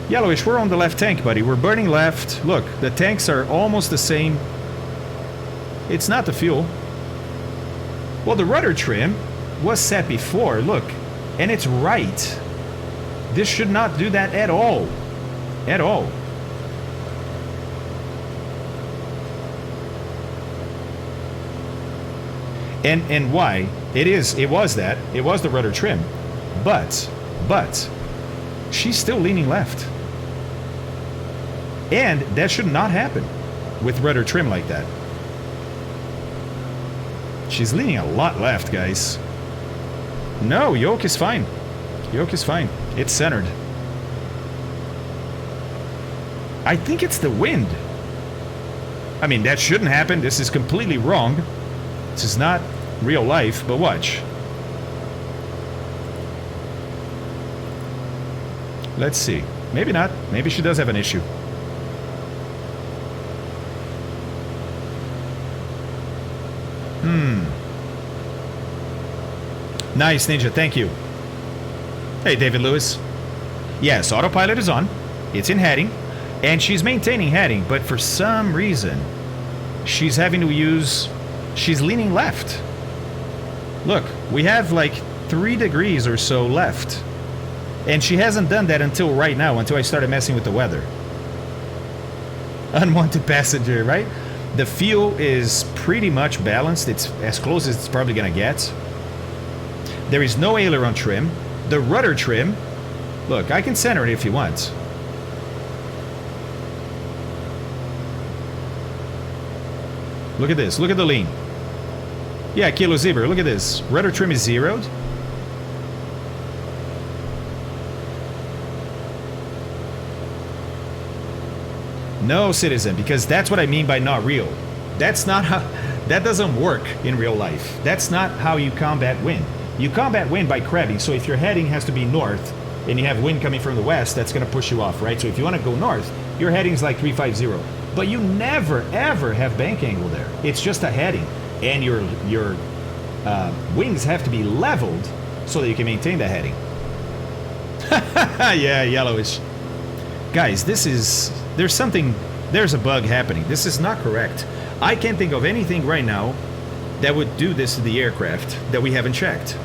Yellowish, we're on the left tank, buddy. We're burning left. Look, the tanks are almost the same. It's not the fuel. Well, the rudder trim was set before, look. And it's right. This should not do that at all. At all. And why? It was the rudder trim. But, she's still leaning left. And that should not happen with rudder trim like that. She's leaning a lot left, guys. No, yoke is fine. Yoke is fine. It's centered. I think it's the wind. I mean, that shouldn't happen. This is completely wrong. This is not real life, but watch. Let's see. Maybe not. Maybe she does have an issue. Nice, Ninja. Thank you. Hey, David Lewis. Yes, autopilot is on. It's in heading. And she's maintaining heading, but for some reason, she's having to use... She's leaning left. Look, we have like 3 degrees or so left. And she hasn't done that until right now, until I started messing with the weather. Unwanted passenger, right? The fuel is pretty much balanced. It's as close as it's probably going to get. There is no aileron trim. The rudder trim, look, I can center it if you want. Look at this. Look at the lean. Yeah, Kilo Zebra, look at this. Rudder trim is zeroed. No, Citizen, because that's what I mean by not real. That's not how... That doesn't work in real life. That's not how you combat wind. You combat wind by crabbing, so if your heading has to be north, and you have wind coming from the west, that's going to push you off, right? So if you want to go north, your heading's like 350. But you never, ever have bank angle there. It's just a heading. And your wings have to be leveled so that you can maintain the heading. Yeah, yellowish. Guys, this is... There's a bug happening. This is not correct. I can't think of anything right now that would do this to the aircraft that we haven't checked.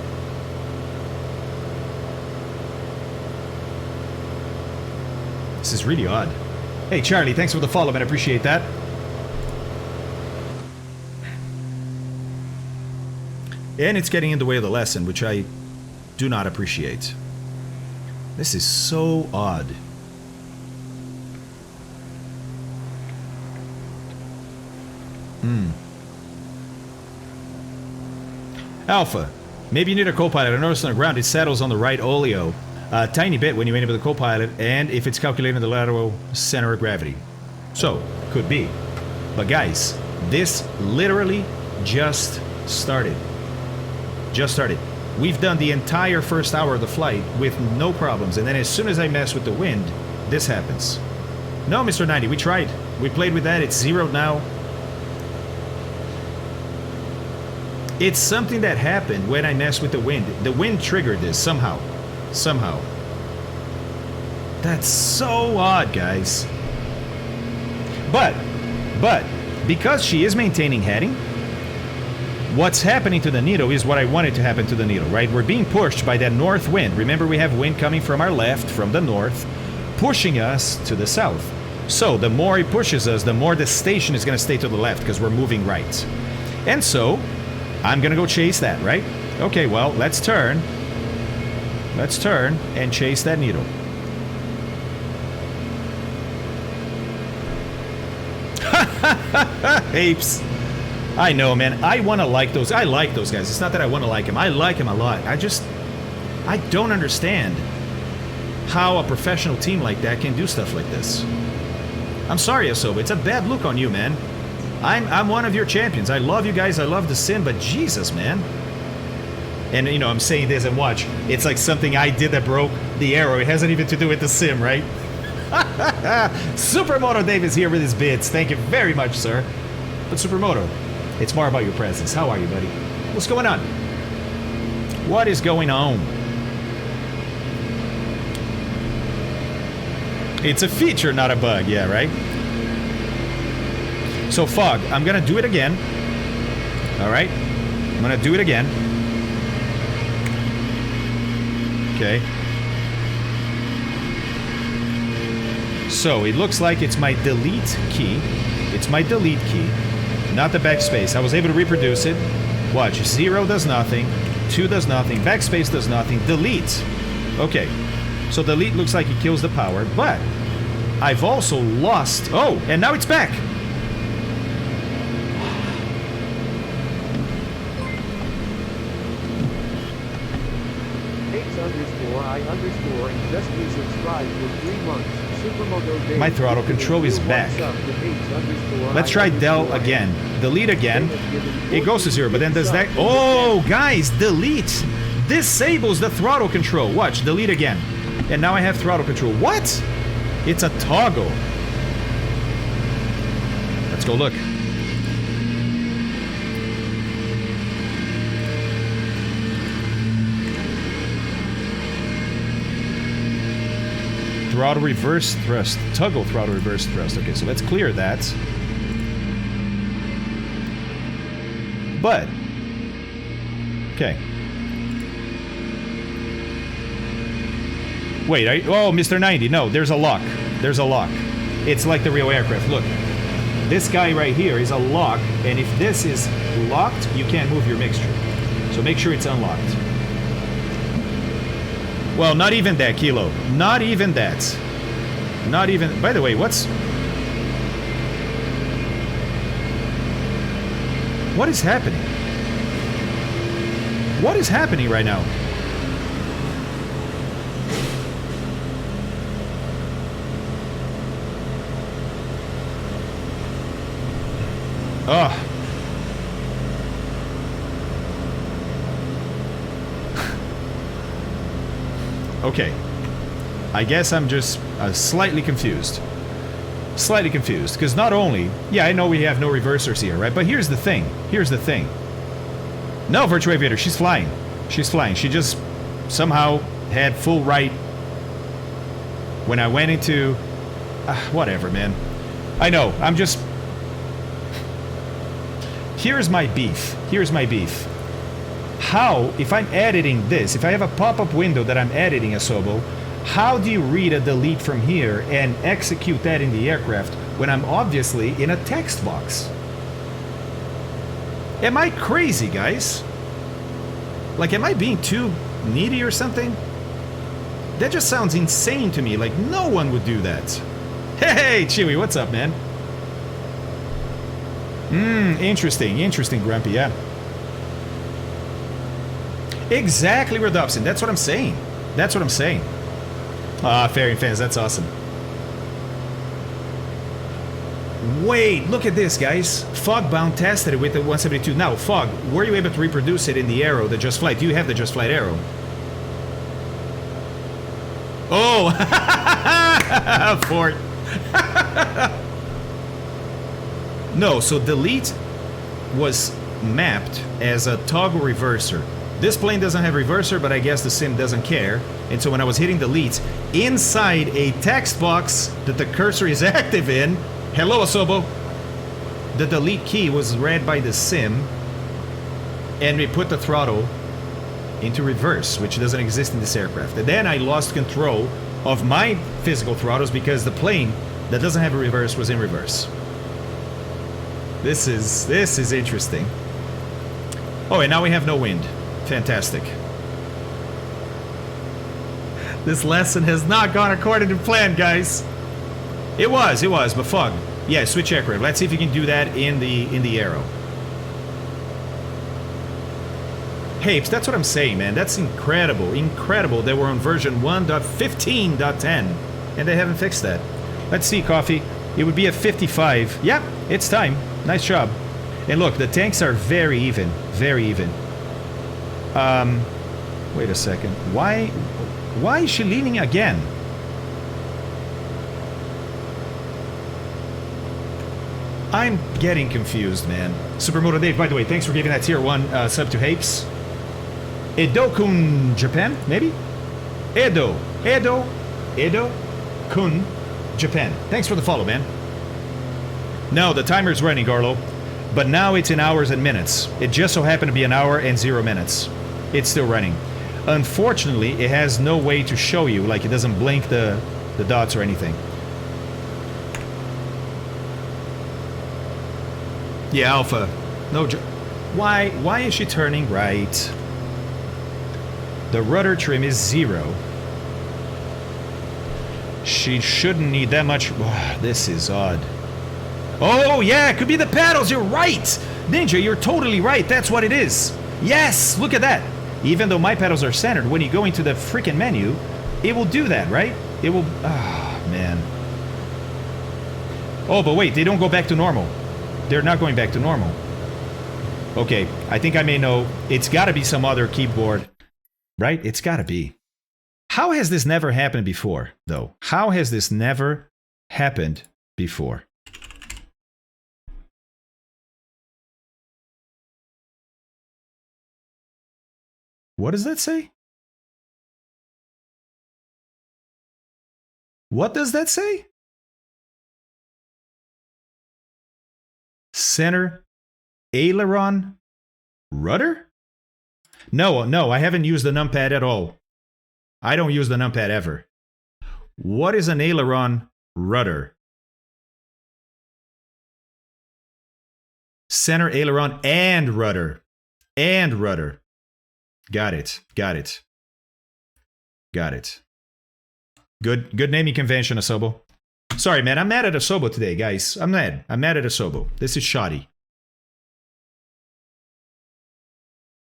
This is really odd. Hey, Charlie, thanks for the follow, man. I appreciate that. And it's getting in the way of the lesson, which I do not appreciate. This is so odd. Alpha, maybe you need a co-pilot. I noticed on the ground it settles on the right oleo a tiny bit when you enable the co-pilot, and if it's calculating the lateral center of gravity. So, could be. But guys, this literally just started. Just started. We've done the entire first hour of the flight with no problems, and then as soon as I mess with the wind, this happens. No, Mr. 90, we tried. We played with that. It's zeroed now. It's something that happened when I messed with the wind. The wind triggered this somehow. Somehow. That's so odd, guys. But, because she is maintaining heading, what's happening to the needle is what I wanted to happen to the needle, right? We're being pushed by that north wind. Remember, we have wind coming from our left, from the north, pushing us to the south. So the more it pushes us, the more the station is going to stay to the left because we're moving right. And so I'm going to go chase that, right? Okay, well, let's turn. Let's turn and chase that needle. Apes. I know, man. I want to like those. I like those guys. It's not that I want to like them. I like them a lot. I don't understand how a professional team like that can do stuff like this. I'm sorry, Asoba. It's a bad look on you, man. I'm one of your champions. I love you guys. I love the sim, but Jesus, man. And, you know, I'm saying this and watch. It's like something I did that broke the arrow. It hasn't even to do with the sim, right? Supermoto Dave is here with his bits. Thank you very much, sir. But Supermoto, it's more about your presence. How are you, buddy? What's going on? What is going on? It's a feature, not a bug. Yeah, right? So, Fog, I'm going to do it again. All right? I'm going to do it again. Okay. So, it looks like it's my delete key. It's my delete key, not the backspace. I was able to reproduce it. Watch. 0 does nothing. 2 does nothing. Backspace does nothing. Delete. Okay. So, delete looks like it kills the power, but I've also lost... Oh, and now it's back. _I_ and just resubscribed for 3 months. Supermoto Dave. My throttle control is back. Let's try del again. Delete again. It goes to 0, but then does that... Oh, guys, delete disables the throttle control. Watch, delete again. And now I have throttle control. What? It's a toggle. Let's go look. Throttle reverse thrust. Toggle throttle reverse thrust. Okay, so let's clear that. But, okay. Wait, oh, Mr. 90, no, there's a lock. There's a lock. It's like the real aircraft. Look, this guy right here is a lock, and if this is locked, you can't move your mixture. So make sure it's unlocked. Well, not even that, Kilo. Not even that. Not even... By the way, what's... What is happening? What is happening right now? Ugh. Okay. I guess I'm just slightly confused. Slightly confused. Because not only... Yeah, I know we have no reversers here, right? But here's the thing. Here's the thing. No, Virtual Aviator, she's flying. She's flying. She just somehow had full right when I went into... whatever, man. I know. I'm just... Here's my beef. Here's my beef. How, if I'm editing this, if I have a pop-up window that I'm editing, Asobo, how do you read a delete from here and execute that in the aircraft when I'm obviously in a text box? Am I crazy, guys? Like, am I being too needy or something? That just sounds insane to me. Like, no one would do that. Hey, Chewy, what's up, man? Interesting, Grumpy, yeah. Exactly, Redopsin. That's what I'm saying. That's what I'm saying. Ah, Fairy fans, that's awesome. Wait, look at this, guys. Fogbound tested it with the 172. Now, Fog, were you able to reproduce it in the arrow, the Just Flight? Do you have the Just Flight arrow? Oh! Fort. No, so delete was mapped as a toggle reverser. This plane doesn't have reverser, but I guess the sim doesn't care. And so when I was hitting delete, inside a text box that the cursor is active in, hello Asobo, the delete key was read by the sim, and we put the throttle into reverse, which doesn't exist in this aircraft. And then I lost control of my physical throttles because the plane that doesn't have a reverse was in reverse. This is interesting. Oh, and now we have no wind. Fantastic. This lesson has not gone according to plan, guys. It was, but Fog. Yeah, switch aircraft. Let's see if you can do that in the arrow. Hey, that's what I'm saying, man. That's incredible. Incredible that we're on version 1.15.10 and they haven't fixed that. Let's see, Coffee. It would be a 55. Yep, it's time. Nice job. And look, the tanks are very even. Very even. Wait a second. Why is she leaning again? I'm getting confused, man. Supermoto Dave, by the way, thanks for giving that tier 1 sub to Hapes. Edo-kun Japan, maybe? Edo-kun Japan. Thanks for the follow, man. No, the timer's running, Garlo. But now it's in hours and minutes. It just so happened to be an hour and 0 minutes. It's still running. Unfortunately, it has no way to show you, like it doesn't blink the dots or anything. Yeah, Alpha. No, why is she turning right? The rudder trim is 0. She shouldn't need that much. Oh, this is odd. Oh, yeah, it could be the paddles. You're right. Ninja, you're totally right. That's what it is. Yes, look at that. Even though my paddles are centered, when you go into the freaking menu, it will do that, right? It will... Ah, man. Oh, but wait, they don't go back to normal. They're not going back to normal. Okay, I think I may know. It's got to be some other keyboard, right? It's got to be. How has this never happened before, though? How has this never happened before? What does that say? What does that say? Center, aileron, rudder? No, I haven't used the numpad at all. I don't use the numpad ever. What is an aileron rudder? Center, aileron, and rudder. And rudder. Got it. Good naming convention, Asobo. Sorry, man, I'm mad at Asobo today, guys. I'm mad at Asobo. This is shoddy.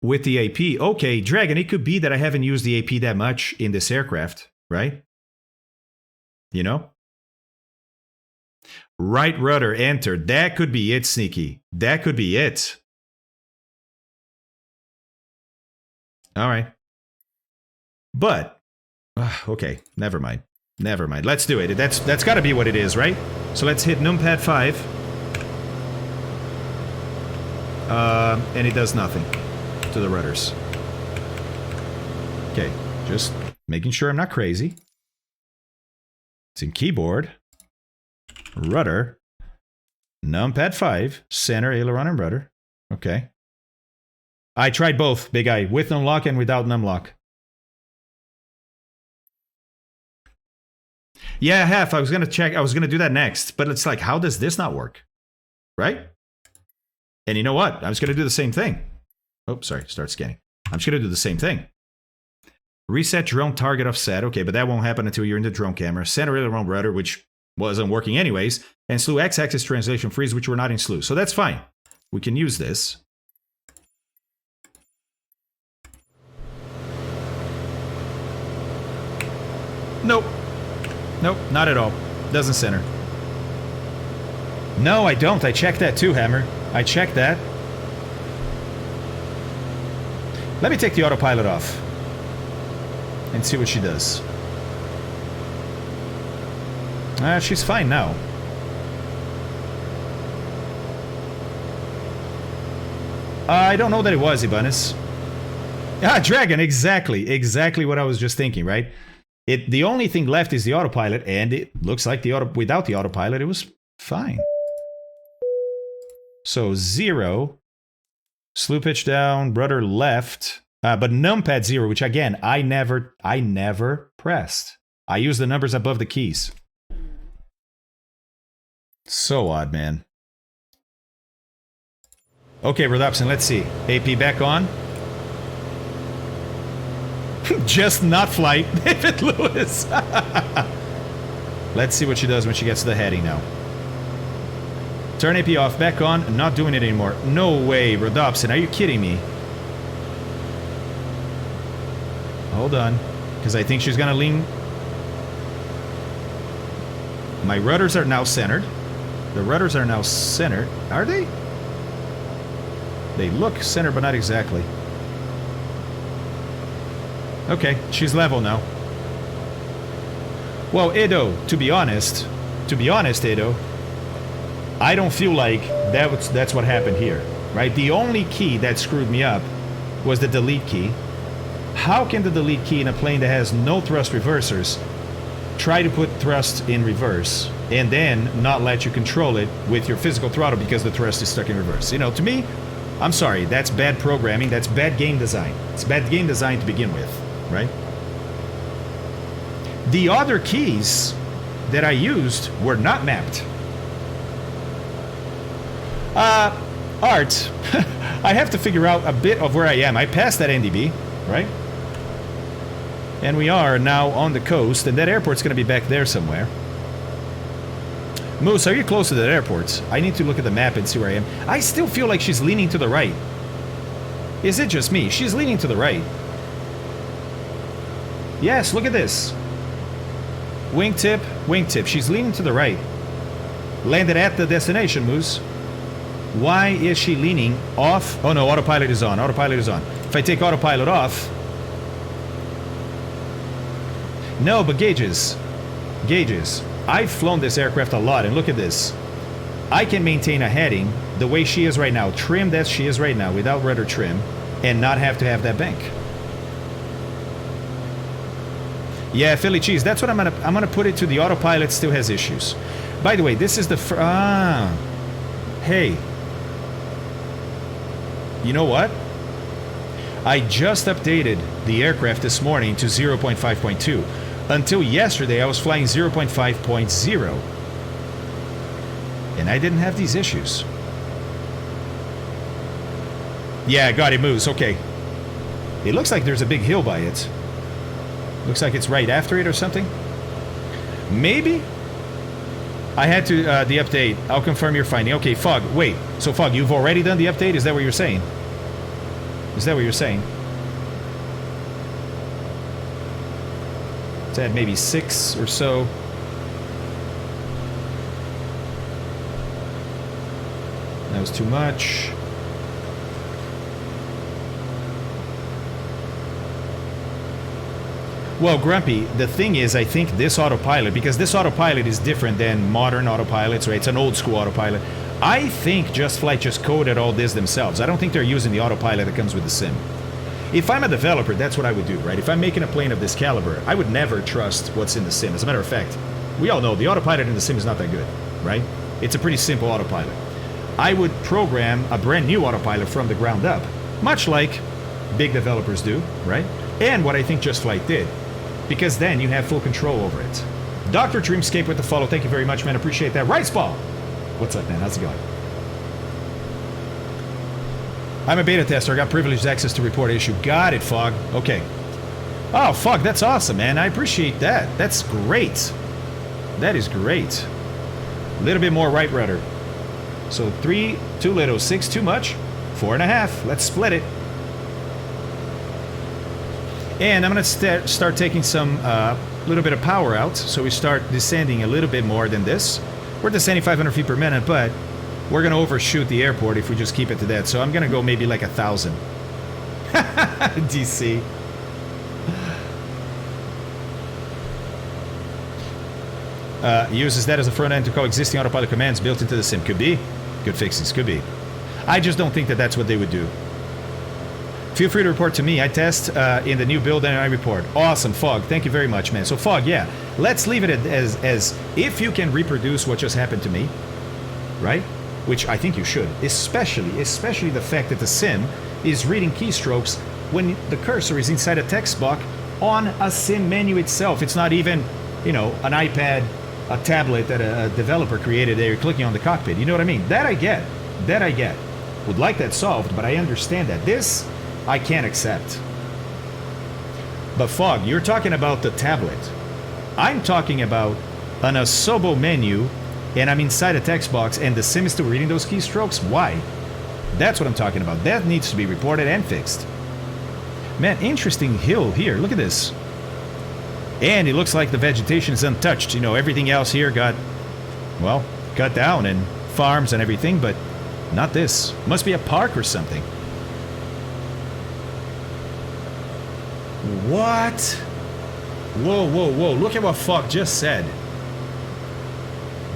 With the AP, okay, Dragon, it could be that I haven't used the AP that much in this aircraft, right? You know? Right rudder, enter. That could be it, Sneaky. That could be it. All right. But, okay, never mind. Let's do it. That's got to be what it is, right? So let's hit numpad 5. And it does nothing to the rudders. Okay, just making sure I'm not crazy. It's in keyboard, rudder, numpad 5, center, aileron, and rudder. Okay. I tried both, Big Eye, with numlock and without numlock. Yeah, Hef, I was going to check. I was going to do that next. But it's like, how does this not work? Right? And you know what? I'm just going to do the same thing. Oh, sorry. Start scanning. I'm just going to do the same thing. Reset drone target offset. Okay, but that won't happen until you're in the drone camera. Center aileron rudder, which wasn't working anyways. And slew x-axis translation freeze, which we're not in slew. So that's fine. We can use this. Nope. Nope, not at all. Doesn't center. No, I don't. I checked that too, Hammer. I checked that. Let me take the autopilot off and see what she does. She's fine now. I don't know that it was, Ibanez. Ah, Dragon, exactly. Exactly what I was just thinking, right? The only thing left is the autopilot, and it looks like without the autopilot, it was fine. So 0, slew pitch down, rudder left, but numpad 0, which again, I never pressed. I use the numbers above the keys. So odd, man. Okay, Rodopson, let's see. AP back on. Just not flight, David Lewis. Let's see what she does when she gets to the heading now. Turn AP off, back on, not doing it anymore. No way, Rodopson, are you kidding me? Hold on, because I think she's gonna lean. My rudders are now centered. The rudders are now centered. Are they? They look centered, but not exactly. Okay, she's level now. Well, Edo, to be honest, Edo, I don't feel like that's what happened here, right? The only key that screwed me up was the delete key. How can the delete key in a plane that has no thrust reversers try to put thrust in reverse and then not let you control it with your physical throttle because the thrust is stuck in reverse? You know, to me, I'm sorry, that's bad programming, that's bad game design. It's bad game design to begin with, right? The other keys that I used were not mapped. Art, I have to figure out a bit of where I am. I passed that NDB, right? And we are now on the coast, and that airport's going to be back there somewhere. Moose, are you close to that airport? I need to look at the map and see where I am. I still feel like she's leaning to the right. Is it just me? She's leaning to the right. Yes, look at this. Wingtip, wingtip. She's leaning to the right. Landed at the destination, Moose. Why is she leaning off? Oh no, autopilot is on. Autopilot is on. If I take autopilot off... No, but gauges. Gauges. I've flown this aircraft a lot, and look at this. I can maintain a heading the way she is right now, trimmed as she is right now, without rudder trim, and not have to have that bank. Yeah, Philly cheese. That's what I'm gonna put it to. The autopilot still has issues. By the way, this is the hey. You know what? I just updated the aircraft this morning to 0.5.2. Until yesterday, I was flying 0.5.0. And I didn't have these issues. Yeah, got it, Moose. Okay. It looks like there's a big hill by it. Looks like it's right after it or something. Maybe? I had to, the update. I'll confirm your finding. Okay, Fog, wait. So, Fog, you've already done the update? Is that what you're saying? Is that what you're saying? It's at maybe 6 or so. That was too much. Well, Grumpy, the thing is, I think this autopilot, because this autopilot is different than modern autopilots, right? It's an old school autopilot. I think JustFlight just coded all this themselves. I don't think they're using the autopilot that comes with the sim. If I'm a developer, that's what I would do, right? If I'm making a plane of this caliber, I would never trust what's in the sim. As a matter of fact, we all know the autopilot in the sim is not that good, right? It's a pretty simple autopilot. I would program a brand new autopilot from the ground up, much like big developers do, right? And what I think JustFlight did, because then you have full control over it. Dr. Dreamscape with the follow. Thank you very much, man. Appreciate that. Rice Ball! What's up, man? How's it going? I'm a beta tester. I got privileged access to report issue. Got it, Fog. Okay. Oh, fuck, that's awesome, man. I appreciate that. That's great. That is great. A little bit more right rudder. So 3, too little. 6, too much. 4.5. Let's split it. And I'm going to start taking some little bit of power out. So we start descending a little bit more than this. We're descending 500 feet per minute, but we're going to overshoot the airport if we just keep it to that. So I'm going to go maybe like 1,000. DC. Uses that as a front end to call existing autopilot commands built into the sim. Could be. Good fixes. Could be. I just don't think that that's what they would do. Feel free to report to me. I test in the new build and I report. Awesome, Fog. Thank you very much, man. So, Fog, yeah. Let's leave it as if you can reproduce what just happened to me, right? Which I think you should. Especially the fact that the sim is reading keystrokes when the cursor is inside a text box on a sim menu itself. It's not even, you know, an iPad, a tablet that a developer created there, you're clicking on the cockpit. You know what I mean? That I get. That I get. Would like that solved, but I understand that. This, I can't accept. But Fog, you're talking about the tablet. I'm talking about an Asobo menu, and I'm inside a text box, and the sim is still reading those keystrokes? Why? That's what I'm talking about. That needs to be reported and fixed. Man, interesting hill here. Look at this. And it looks like the vegetation is untouched. You know, everything else here got, well, cut down, and farms and everything, but not this. Must be a park or something. What? Whoa, whoa, whoa. Look at what Fuck just said.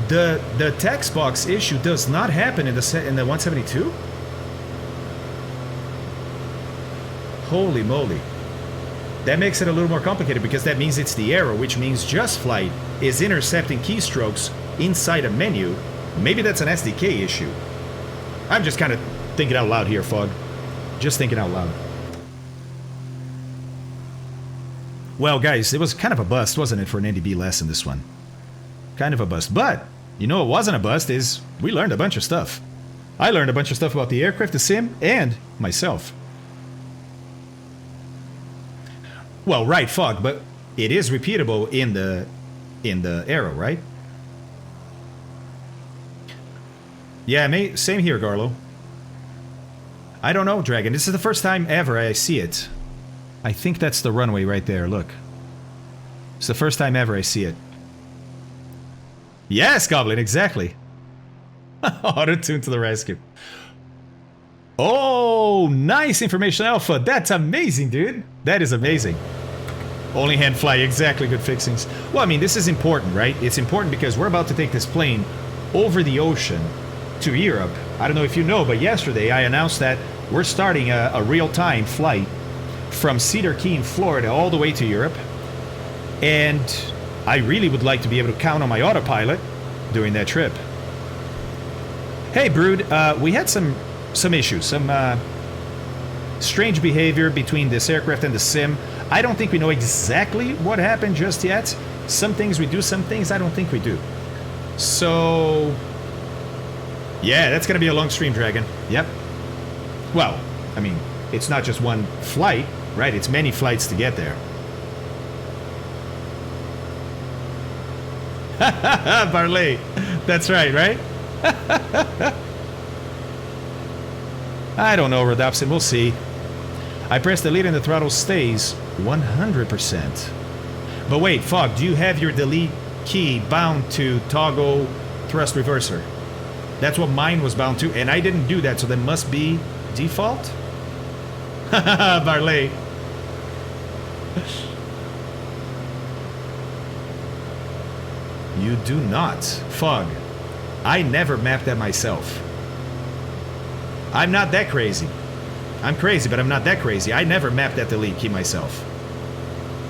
The text box issue does not happen in the 172? Holy moly. That makes it a little more complicated because that means it's the error, which means SchoolFlight is intercepting keystrokes inside a menu. Maybe that's an SDK issue. I'm just kind of thinking out loud here, Fog. Just thinking out loud. Well, guys, it was kind of a bust, wasn't it, for an NDB lesson, this one? Kind of a bust. But, you know what wasn't a bust is we learned a bunch of stuff. I learned a bunch of stuff about the aircraft, the sim, and myself. Well, right, Fog, but it is repeatable in the arrow, right? Yeah, same here, Garlo. I don't know, Dragon. This is the first time ever I see it. I think that's the runway right there, look. It's the first time ever I see it. Yes, Goblin, exactly. Auto-tune to the rescue. Oh, nice information alpha. That's amazing, dude. That is amazing. Only hand fly, exactly, good fixings. Well, I mean, this is important, right? It's important because we're about to take this plane over the ocean to Europe. I don't know if you know, but yesterday I announced that we're starting a real-time flight from Cedar Key in Florida all the way to Europe. And I really would like to be able to count on my autopilot during that trip. Hey, Brood, we had some issues, some strange behavior between this aircraft and the sim. I don't think we know exactly what happened just yet. Some things we do, some things I don't think we do. So, yeah, that's going to be a long stream, Dragon. Yep. Well, I mean, it's not just one flight, right? It's many flights to get there. Barley. That's right, right? I don't know, Rodopsin. We'll see. I press delete and the throttle stays 100%. But wait, Fog, do you have your delete key bound to toggle thrust reverser? That's what mine was bound to, and I didn't do that, so that must be default? Barley. You do not. Fog. I never mapped that myself. I'm not that crazy. I'm crazy, but I'm not that crazy. I never mapped that delete key myself.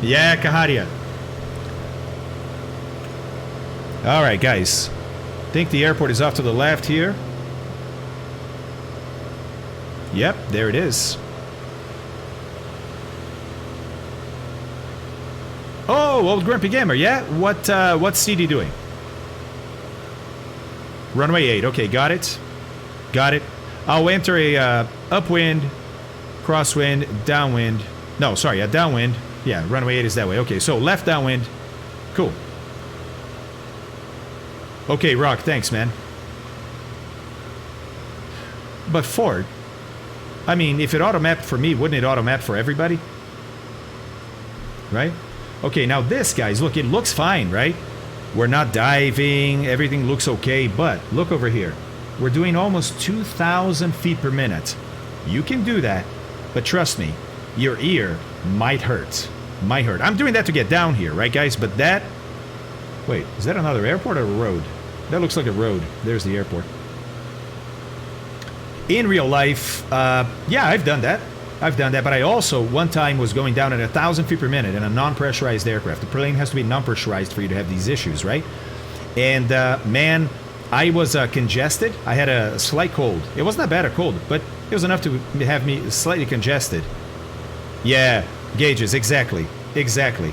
Yeah, Kaharia. Alright, guys. Think the airport is off to the left here. Yep, there it is. Oh, old Grumpy Gamer, yeah? What's CD doing? Runway 8, okay, got it. Got it. I'll enter a upwind, crosswind, downwind. No, sorry, a downwind, Yeah, runway 8 is that way. Okay, so left downwind. Cool. Okay, Rock, thanks, man. But Ford, I mean, if it auto-mapped for me, wouldn't it auto-map for everybody? Right? Okay, now this, guys, look, it looks fine, right? We're not diving, everything looks okay, but look over here. We're doing almost 2,000 feet per minute. You can do that, but trust me, your ear might hurt. Might hurt. I'm doing that to get down here, right, guys? But that... Wait, is that another airport or a road? That looks like a road. There's the airport. In real life, yeah, I've done that. I've done that, but I also, one time, was going down at 1,000 feet per minute in a non-pressurized aircraft. The plane has to be non-pressurized for you to have these issues, right? And, man, I was congested. I had a slight cold. It wasn't that bad a cold, but it was enough to have me slightly congested. Yeah, gauges, exactly. Exactly.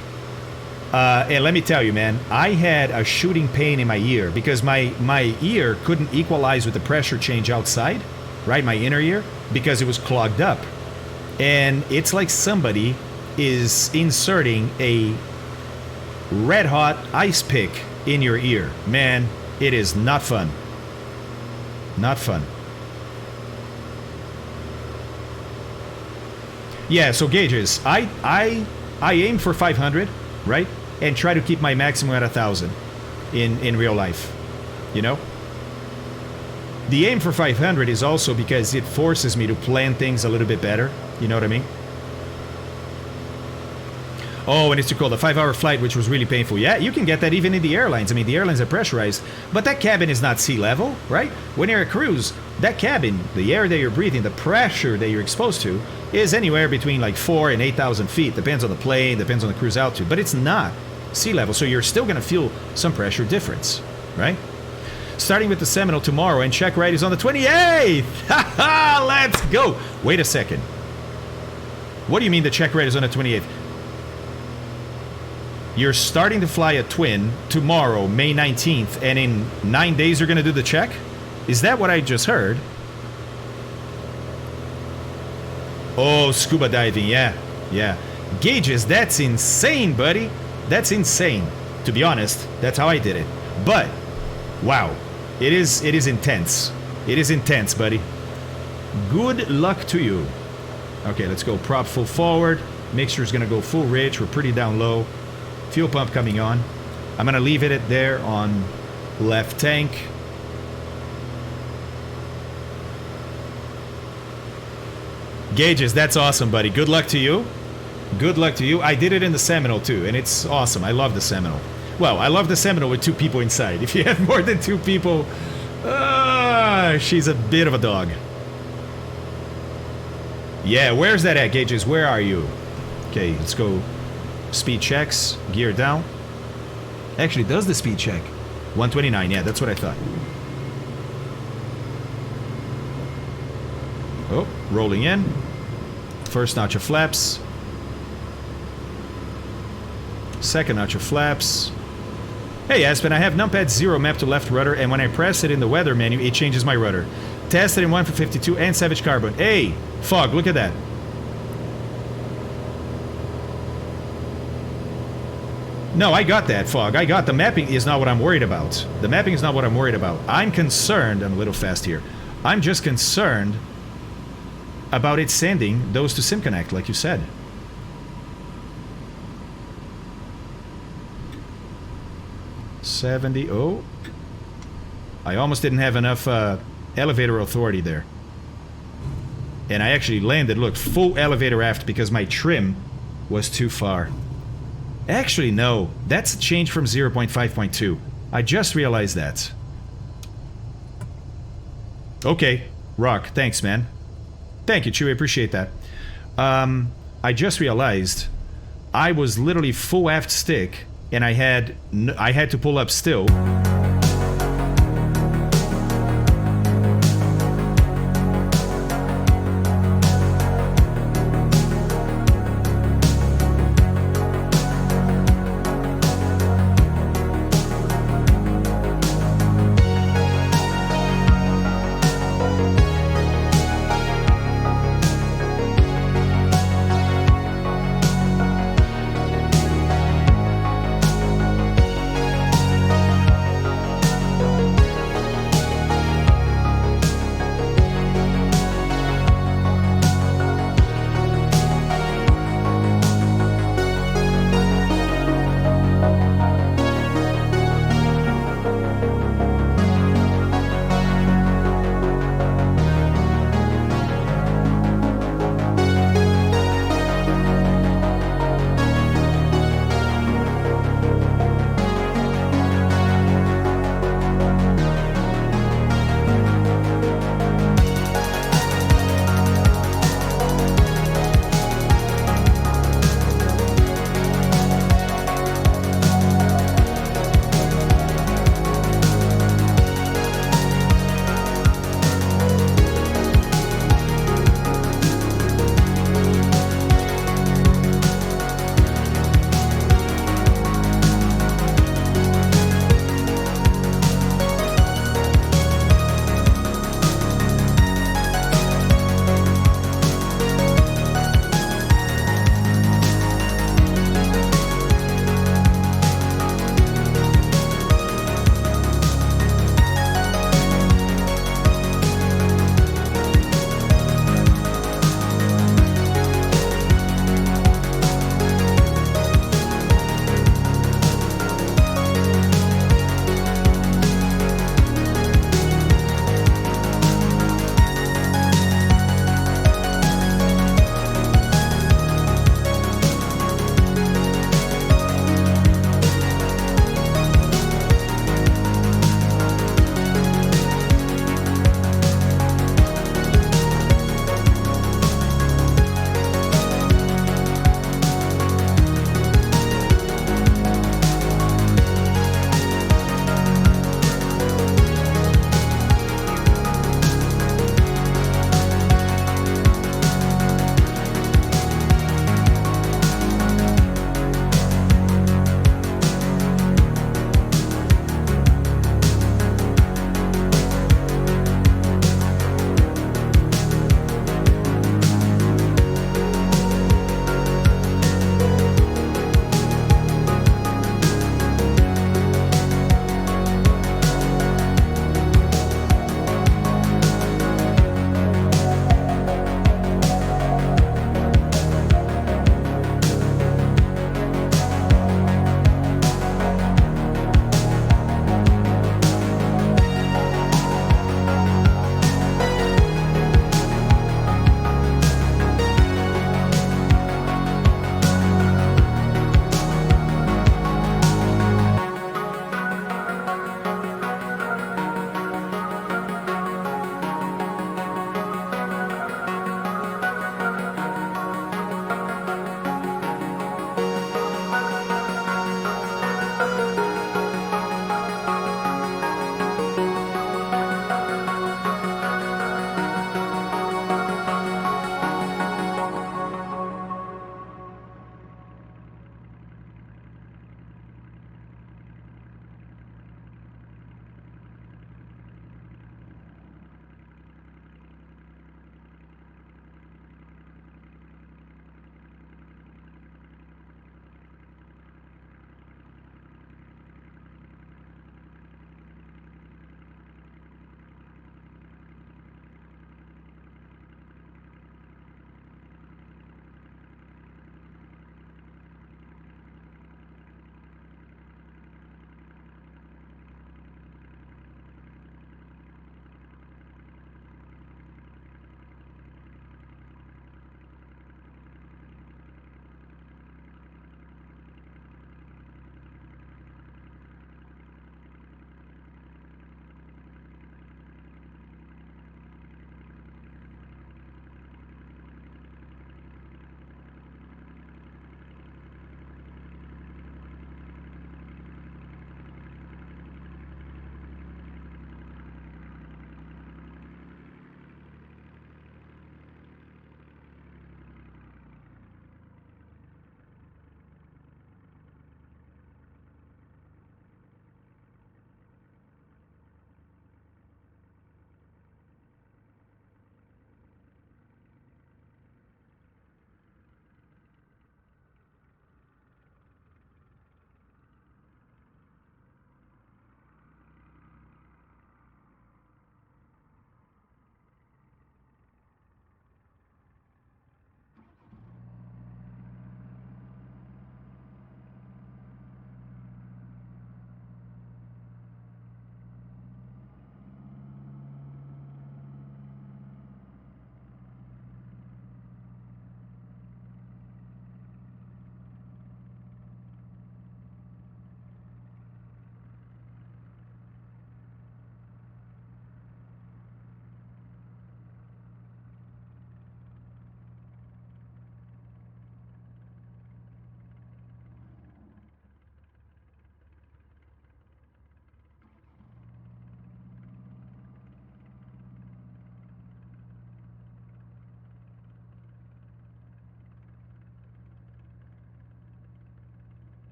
And let me tell you, man, I had a shooting pain in my ear because my ear couldn't equalize with the pressure change outside, right? My inner ear, because it was clogged up. And it's like somebody is inserting a red-hot ice pick in your ear. Man, it is not fun. Not fun. Yeah, so gauges. I aim for 500, right? And try to keep my maximum at 1,000 in real life. You know? The aim for 500 is also because it forces me to plan things a little bit better. You know what I mean? Oh, and it's too cold. A 5-hour flight, which was really painful. Yeah, you can get that even in the airlines. I mean, the airlines are pressurized, but that cabin is not sea level, right? When you're at cruise, that cabin, the air that you're breathing, the pressure that you're exposed to, is anywhere between like 4,000 and 8,000 feet. Depends on the plane, depends on the cruise altitude, but it's not sea level, so you're still going to feel some pressure difference, right? Starting with the Seminole tomorrow, and check ride is on the 28th! Haha, let's go! Wait a second. What do you mean the check ride is on the 28th? You're starting to fly a twin tomorrow, May 19th, and in 9 days you're going to do the check? Is that what I just heard? Oh, scuba diving, yeah. Yeah. Gauges, that's insane, buddy. That's insane. To be honest, that's how I did it. But, wow. It is intense. It is intense, buddy. Good luck to you. Okay, let's go prop full forward. Mixture's gonna go full rich. We're pretty down low. Fuel pump coming on. I'm gonna leave it at there on left tank. Gauges, that's awesome, buddy. Good luck to you. Good luck to you. I did it in the Seminole too, and it's awesome. I love the Seminole. Well, I love the Seminole with 2 people inside. If you have more than 2 people, she's a bit of a dog. Yeah, where's that at, Gauges? Where are you? Okay, let's go. Speed checks. Gear down. Actually, does the speed check. 129, yeah, that's what I thought. Oh, rolling in. First notch of flaps. Second notch of flaps. Hey Aspen, I have numpad 0 mapped to left rudder, and when I press it in the weather menu, it changes my rudder. Tested in 1 for 52 and Savage Carbon. Hey, Fog, look at that. No, I got that, Fog. I got the mapping is not what I'm worried about. The mapping is not what I'm worried about. I'm concerned, I'm a little fast here. I'm just concerned about it sending those to SimConnect, like you said. $70. Oh, I almost didn't have enough elevator authority there. And I actually landed, look, full elevator aft because my trim was too far. Actually, no. That's a change from 0.5.2. I just realized that. Okay. Rock, thanks, man. Thank you, Chewie. Appreciate that. I just realized I was literally full aft stick, and I had to pull up still.